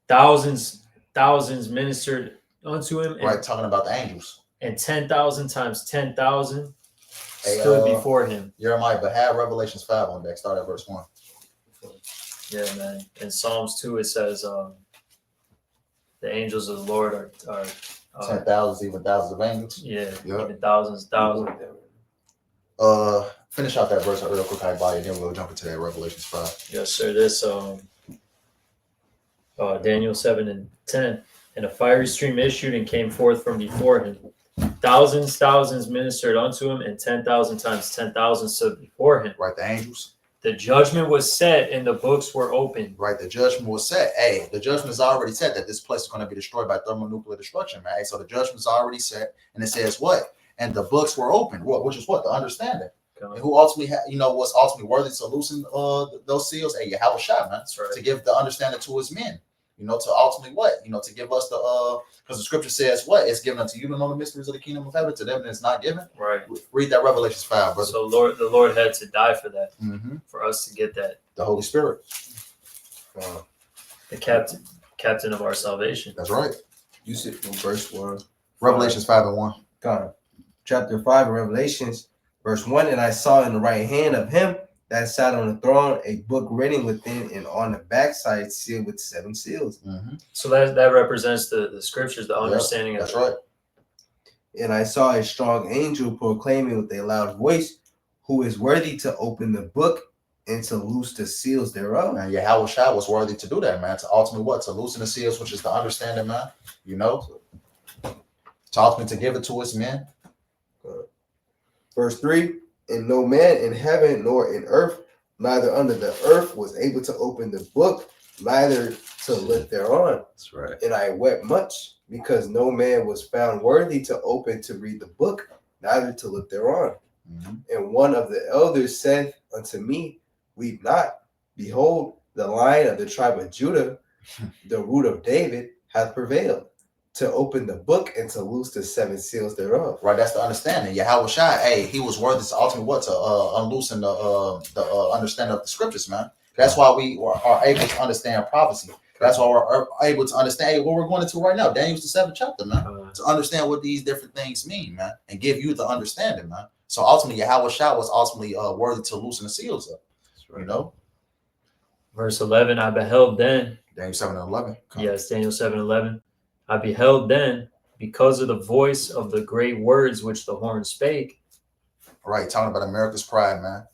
D: Thousands ministered unto him.
A: Right, talking about the angels.
D: And 10,000 times 10,000
A: Hey,
D: stood before him.
A: Jeremiah, but have Revelations 5 on deck. Start at verse 1.
D: Yeah, man. In Psalms 2, it says, the angels of the Lord are
A: 10,000, even thousands of angels.
D: yeah,
A: Yep.
D: even thousands.
A: Finish out that verse real quick, and then we'll jump into that Revelations 5.
D: Yes, sir. This Daniel 7 and 10. And a fiery stream issued and came forth from before him. Thousands ministered unto him, and 10,000 times 10,000 stood before him.
A: Right, the angels.
D: The judgment was set, and the books were opened.
A: Right, the judgment was set. Hey, the judgment is already set that this place is going to be destroyed by thermonuclear destruction, man. Hey, so the judgment is already set, and it says what? And the books were opened. What? Which is what? The understanding. And who ultimately, was ultimately worthy to loosen those seals? Hey, YAHAWASHI, man.
D: That's right.
A: To give the understanding to his men. To ultimately what? To give us because the scripture says what? It's given unto you to know the mysteries of the kingdom of heaven. To them it's not given.
D: Right.
A: Read that Revelations 5, brother.
D: So the Lord had to die for that, for us to get that.
A: The Holy Spirit.
D: The captain of our salvation.
A: That's right.
C: You said from verse 1.
A: Revelations 5 and 1.
C: God. Chapter 5 of Revelations, verse 1. And I saw in the right hand of him that sat on the throne a book written within and on the backside sealed with 7 seals.
D: So that represents the scriptures, the understanding
A: That's
D: of
A: right.
C: And I saw a strong angel proclaiming with a loud voice, who is worthy to open the book and to loose the seals thereof.
A: And YAHAWASHI was worthy to do that, man. To ultimately what? To loosen the seals, which is the understanding, man. To ultimately to give it to his men.
C: Verse 3. And no man in heaven nor in earth, neither under the earth, was able to open the book, neither to look thereon.
B: That's right.
C: And I wept much, because no man was found worthy to open to read the book, neither to look thereon. And one of the elders said unto me, Weep not. Behold, the Lion of the tribe of Judah, the root of David, hath prevailed to open the book and to loose the 7 seals thereof.
A: Right, that's the understanding. YAHAWASHI, hey, he was worthy to ultimately what? To unloosen the understanding of the scriptures, man. That's why we are able to understand prophecy. That's why we're able to understand, hey, what we're going into right now. Daniel's the 7th chapter, man. To understand what these different things mean, man. And give you the understanding, man. So ultimately, YAHAWASHI was ultimately worthy to loosen the seals up. Right.
D: Verse 11, I beheld then.
A: Daniel 7 and 11.
D: Yes, Daniel 7 and 11. I beheld then, because of the voice of the great words which the horn spake.
A: Right, talking about America's pride, man.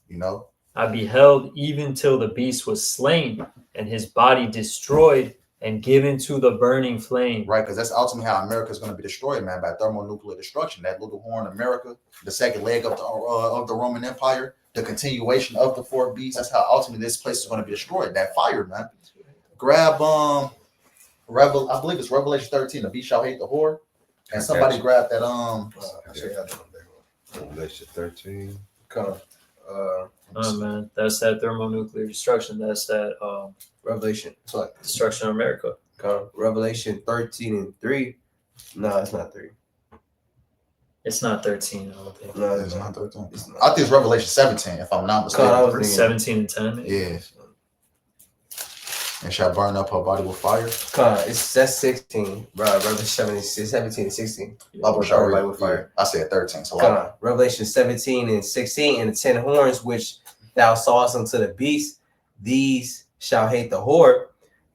D: I beheld even till the beast was slain, and his body destroyed and given to the burning flame.
A: Right, because that's ultimately how America is going to be destroyed, man, by thermonuclear destruction. That little horn, America, the second leg of the Roman Empire, the continuation of the 4 beasts. That's how ultimately this place is going to be destroyed. That fire, man. Grab I believe it's Revelation 13. The beast shall hate the whore, and somebody grab that
B: Revelation 13.
D: Oh man, that's that thermonuclear destruction. That's that
C: Revelation.
D: destruction of America.
C: Revelation 13 and 3. No, it's not 3.
D: It's not 13. I don't think.
C: No,
A: it's not 13. I think it's Revelation 17, if I'm not mistaken.
D: 17 and 10. Maybe.
A: Yeah. And shall burn up her body with fire.
C: That's 16, bro. Revelation 17 and 16.
A: With fire. I said 13. So
C: Revelation 17 and 16, and the 10 horns which thou sawest unto the beast, these shall hate the whore,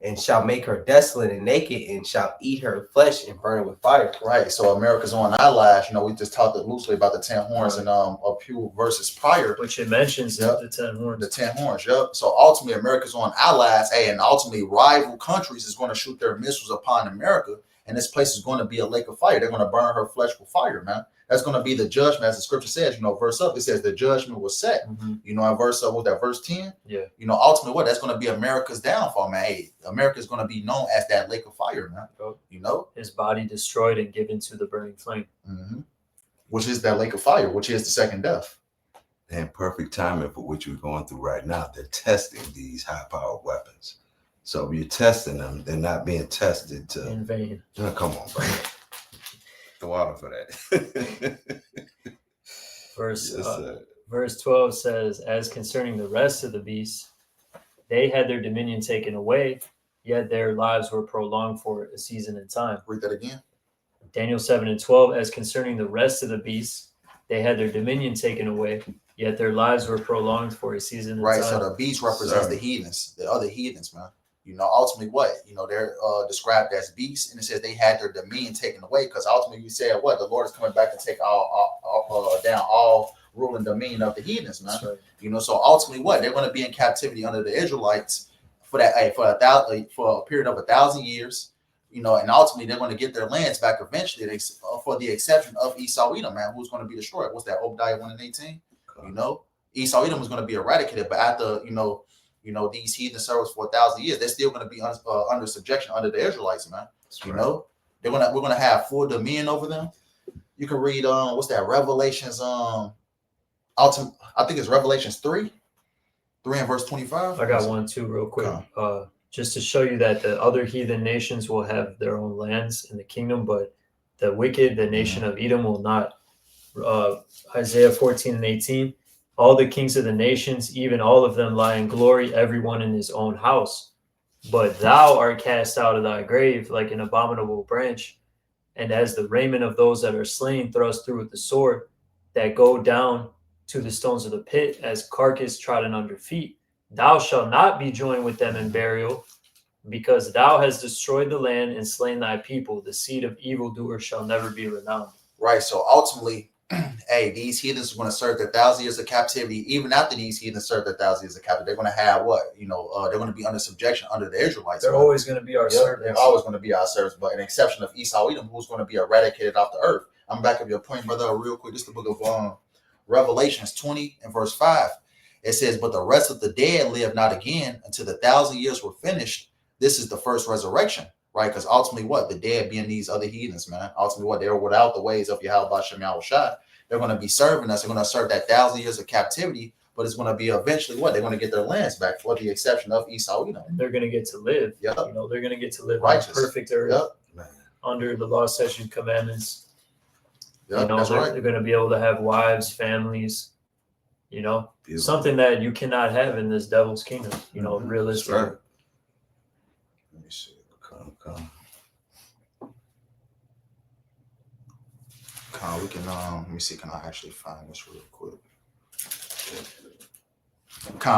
C: and shall make her desolate and naked, and shall eat her flesh and burn it with fire.
A: Right. So America's on our lives. We just talked loosely about the 10 horns and a few verses prior.
D: Which it mentions the 10 horns.
A: The 10 horns, yep. So ultimately America's on allies, and ultimately rival countries is going to shoot their missiles upon America, and this place is going to be a lake of fire. They're going to burn her flesh with fire, man. That's going to be the judgment, as the scripture says, verse up, it says the judgment was set. In verse up, with that verse 10?
D: Yeah.
A: Ultimately what? That's going to be America's downfall, man. Hey, America is going to be known as that lake of fire, man.
D: His body destroyed and given to the burning flame.
A: Which is that lake of fire, which is the second death.
B: And perfect timing for what you're going through right now. They're testing these high-powered weapons. So if you're testing them, they're not being tested
D: in vain.
B: Oh, come on, bro. The water for that.
D: Verse 12 says, as concerning the rest of the beasts, they had their dominion taken away, yet their lives were prolonged for a season and time.
A: Read that again.
D: Daniel 7 and 12, as concerning the rest of the beasts, they had their dominion taken away, yet their lives were prolonged for a season.
A: Right.
D: Time.
A: So the beast represents the heathens, the other heathens, man. You know, ultimately what? You know, they're described as beasts, and it says they had their dominion taken away, because ultimately you said what? The Lord is coming back to take down all rule and dominion of the heathens, man.
D: Right.
A: You know, so ultimately what? They're going to be in captivity under the Israelites for a period of 1,000 years. You know, and ultimately they're going to get their lands back eventually, for the exception of Esau Edom, man, who's going to be destroyed. What's that? Obadiah 1:18. You know, Esau Edom is going to be eradicated, but after you know these heathen servers for 1,000 years, they're still going to be under subjection under the Israelites, man.
B: That's
A: You
B: right.
A: know, we're gonna have full dominion over them. You can read what's that? Revelations I think it's Revelations 3 and verse 25.
D: I got one too, real quick. Just to show you that the other heathen nations will have their own lands in the kingdom, but the wicked, the nation of Edom, will not. Isaiah 14:18. All the kings of the nations, even all of them, lie in glory, everyone in his own house. But thou art cast out of thy grave like an abominable branch, and as the raiment of those that are slain thrust through with the sword, that go down to the stones of the pit as carcass trodden under feet. Thou shalt not be joined with them in burial, because thou hast destroyed the land and slain thy people. The seed of evildoers shall never be renowned.
A: Right. So ultimately, hey, these heathens are going to serve their 1,000 years of captivity. Even after these heathens serve their 1,000 years of captivity, they're going to have what? You know, they're going to be under subjection under the Israelites.
D: They're always going to be our servants.
A: They're always going to be our servants, but an exception of Esau Edom, who's going to be eradicated off the earth. I'm back up your point, brother, real quick. This is the book of Revelations 20 and verse 5. It says, but the rest of the dead live not again until the 1,000 years were finished. This is the first resurrection, right? Because ultimately what? The dead being these other heathens, man. Ultimately what? They're without the ways of YAHAWASHI. They're going to be serving us. They're going to serve that 1,000 years of captivity, but it's going to be eventually what? They're going to get their lands back, for the exception of Esau Edom.
D: They're going to get to live.
A: Yep.
D: You know, they're going to get to live
A: Righteous.
D: on perfect earth,
A: Yep.
D: under the law, statutes, and commandments.
A: Yep,
D: You know,
A: that's right.
D: they're going to be able to have wives, families, you know,
B: Beautiful.
D: something that you cannot have in this devil's kingdom, you know,
B: That's
D: realistically.
B: right. Let me see. Come.
A: We can let me see, can I actually find this real quick?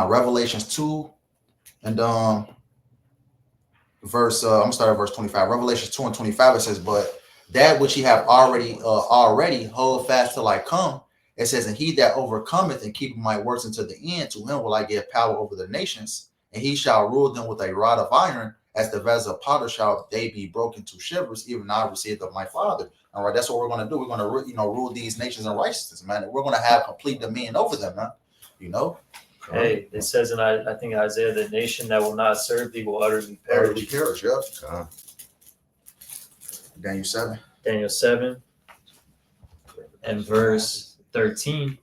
A: Revelations 2 and verse I'm gonna start at verse 25. Revelations 2 and 25, it says, but that which ye have already hold fast till I come. It says, and he that overcometh and keepeth my works unto the end, to him will I give power over the nations, and he shall rule them with a rod of iron, as the vessel of potter shall they be broken to shivers, even I received of my Father. All right, that's what we're going to do. We're going to rule these nations in righteousness, man. We're going to have complete dominion over them, man. You know.
D: Hey, it says in I think Isaiah, the nation that will not serve thee will utterly perish.
A: Yep. Daniel 7.
D: Daniel 7 and verse 13.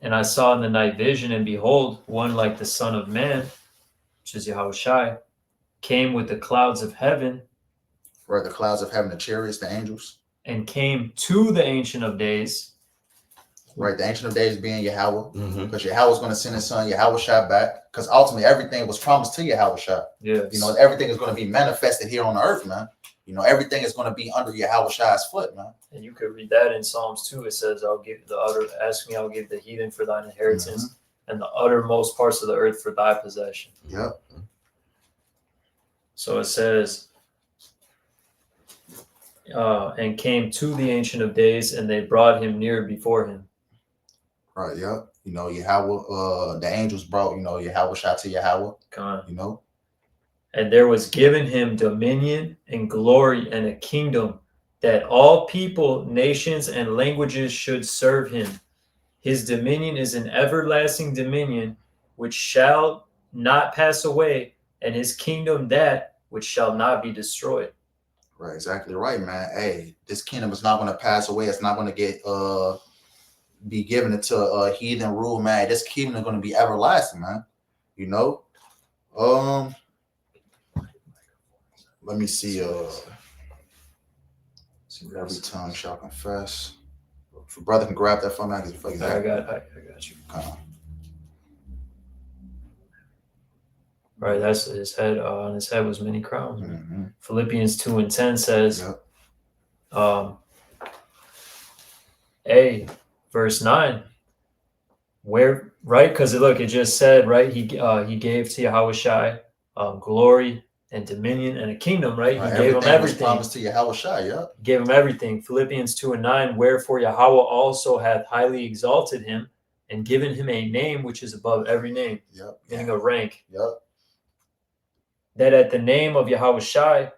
D: And I saw in the night vision, and behold, one like the Son of Man, which is Yahawashi, came with the clouds of heaven.
A: Right, the clouds of heaven, the chariots, the angels.
D: And came to the Ancient of Days.
A: Right, the Ancient of Days being Yahweh.
B: Mm-hmm.
A: Because Yahweh's going to send his son Yahawashi back. Because ultimately everything was promised to Yahawashi.
D: Yes.
A: You know, everything is going to be manifested here on the earth, man. You know, everything is going to be under Yahawashi's foot, man.
D: And you could read that in Psalms 2. It says, I'll give ask me, I'll give the heathen for thine inheritance, and the uttermost parts of the earth for thy possession.
A: Yep.
D: So it says, and came to the Ancient of Days, and they brought him near before him.
A: Right, yep. You know, Yahweh, the angels brought, Yahawashi to Yahweh, you know.
D: And there was given him dominion and glory and a kingdom, that all people, nations, and languages should serve him. His dominion is an everlasting dominion which shall not pass away, and his kingdom that which shall not be destroyed.
A: Right, exactly right, man. Hey, this kingdom is not going to pass away. It's not going to get be given into heathen rule, man. This kingdom is going to be everlasting, man. You know. Let me see. Every tongue shall confess. If a brother can grab that for me, I
D: got you. Right, that's his head. On his head was many crowns.
A: Mm-hmm.
D: Philippians 2 and 10 says,
A: Yep.
D: verse 9. Where, right? Because look, it just said, right? He gave to Yahawashi glory and dominion and a kingdom, right? He gave him everything.
A: Promised to Yahawashi, yeah.
D: Gave him everything. Philippians 2:9. Wherefore Yahweh also hath highly exalted him and given him a name which is above every name,
A: Yep.
D: meaning a rank.
A: Yep.
D: That at the name of Yahawashi,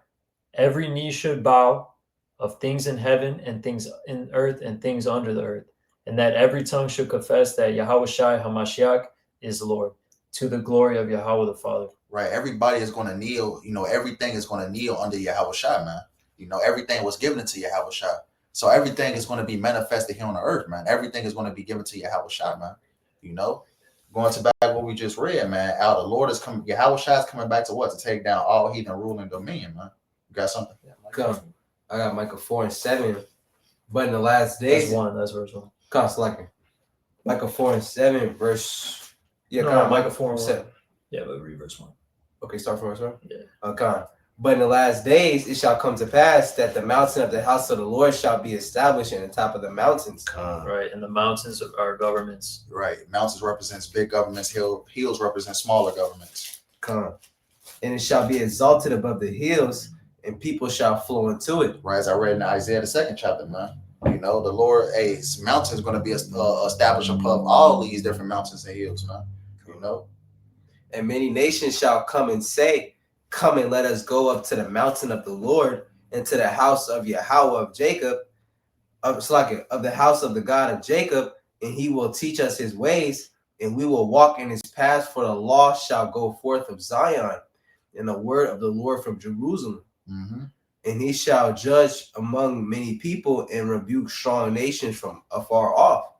D: every knee should bow, of things in heaven and things in earth and things under the earth, and that every tongue should confess that Yahawashi HaMashiach is Lord, to the glory of Yahweh the Father.
A: Right. Everybody is going to kneel. You know, everything is going to kneel under Yahawashi, man. You know, everything was given to Yahawashi. So everything is going to be manifested here on the earth, man. Everything is going to be given to Yahawashi, man. You know, going to back what we just read, man. Out the Lord is coming. Yahawashi is coming back to what? To take down all heathen rule and dominion, man. You got something?
C: Come. I got Micah 4:7. But in the last days,
D: That's verse 1.
C: come, slacking. Micah 4:7, verse. Yeah,
D: No,
C: come.
D: Micah 4:1.
C: 7.
D: Yeah, but read verse 1.
C: Okay, start from verse 1.
D: Yeah.
C: Okay. But in the last days, it shall come to pass that the mountain of the house of the Lord shall be established in the top of the mountains.
D: Right, and the mountains are governments.
A: Right. Mountains represents big governments. Hills represent smaller governments.
C: Come. And it shall be exalted above the hills, and people shall flow into it.
A: Right. As I read in Isaiah, the 2nd chapter, man. You know, the Lord, his mountain is going to be established above all these different mountains and hills, man. You know.
C: And many nations shall come and say, come and let us go up to the mountain of the Lord and to the house of Yahweh of Jacob, of the house of the God of Jacob, and he will teach us his ways, and we will walk in his paths, for the law shall go forth of Zion, and the word of the Lord from Jerusalem.
A: Mm-hmm.
C: And he shall judge among many people and rebuke strong nations from afar off.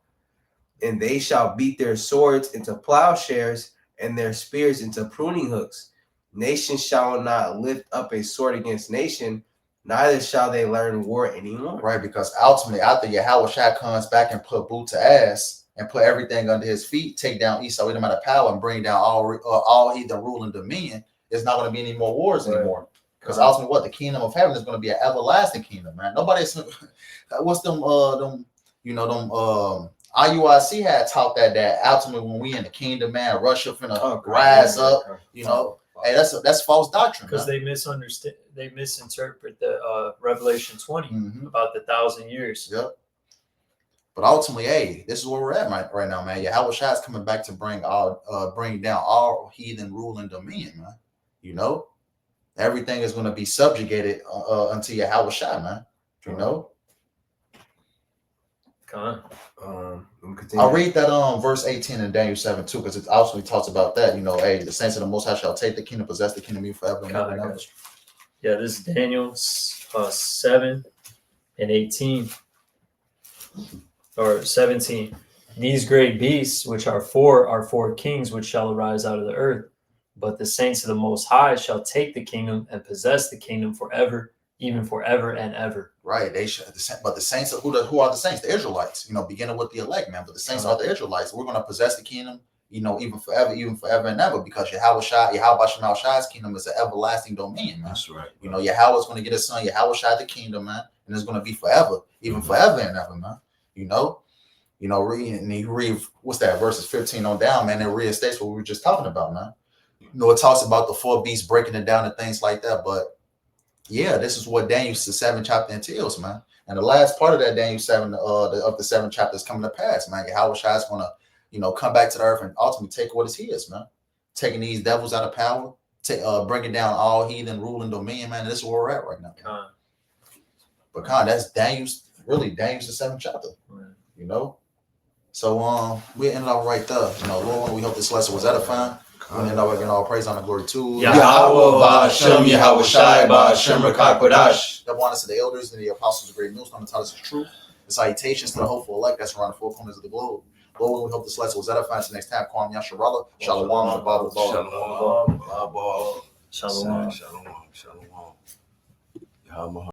C: And they shall beat their swords into plowshares and their spears into pruning hooks. Nation shall not lift up a sword against nation, neither shall they learn war anymore.
A: Right, because ultimately, after Yahawashi comes back and put boot to ass and put everything under his feet, take down Esau, with him out of power, and bring down all heathen rule and dominion, there's not going to be any more wars anymore. Because ultimately, what the kingdom of heaven is going to be an everlasting kingdom, man. Nobody's what's them IUIC had taught that ultimately when we in the kingdom, man, Russia finna rise up, you know. Hey, that's false doctrine.
D: Because they misinterpret the Revelation 20 about the 1,000 years.
A: Yep. But ultimately, hey, this is where we're at right now, man. Yahawashi is coming back to bring down all heathen rule and dominion, man. You know, everything is going to be subjugated unto Yahawashi, man. You know. I'll read that verse 18 in Daniel 7 too, because it also talks about that. You know, hey, the saints of the Most High shall take the kingdom, possess the kingdom, forever and ever.
D: Yeah, this is Daniel 7 and 18 or 17. These great beasts, which are four kings, which shall arise out of the earth. But the saints of the Most High shall take the kingdom and possess the kingdom forever, even forever and ever.
A: Right. They should, but the saints, who are the saints? The Israelites. You know, beginning with the elect, man. But the saints are the Israelites. We're going to possess the kingdom, you know, even forever and ever, because Yahawah's kingdom is an everlasting dominion, man. That's right. You know, Yahweh's going to get his son, Yahawashi the kingdom, man, and it's going to be forever, even forever and ever, man. You know, read what's that, verses 15 on down, man. It reinstates what we were just talking about, man. You know, it talks about the 4 beasts breaking it down and things like that, but yeah, this is what Daniel 7 chapter entails, man. And the last part of that Daniel 7 of the 7 chapters coming to pass, man. Yahawashi is going to, you know, come back to the earth and ultimately take what is his, man. Taking these devils out of power, bringing down all heathen rule and dominion, man. And this is where we're at right now. But that's Daniel's the 7th chapter, you know. So we end off right there. You know, Lord, we hope this lesson was edifying. We end up giving all praise, honor, glory to
B: YAHAWAH, BAHASHAM, YAHAWASHI, BAHASHAM, QADASH.
A: That want us to the elders and the apostles of great millstone and taught us the truth. The salutations to the hopeful elect that's around the 4 corners of the globe. Lord, we hope this lesson was edifying. Until next time, Kwam YASHARAHLA. Shalom.
B: Shalom. Shalom. Shalom.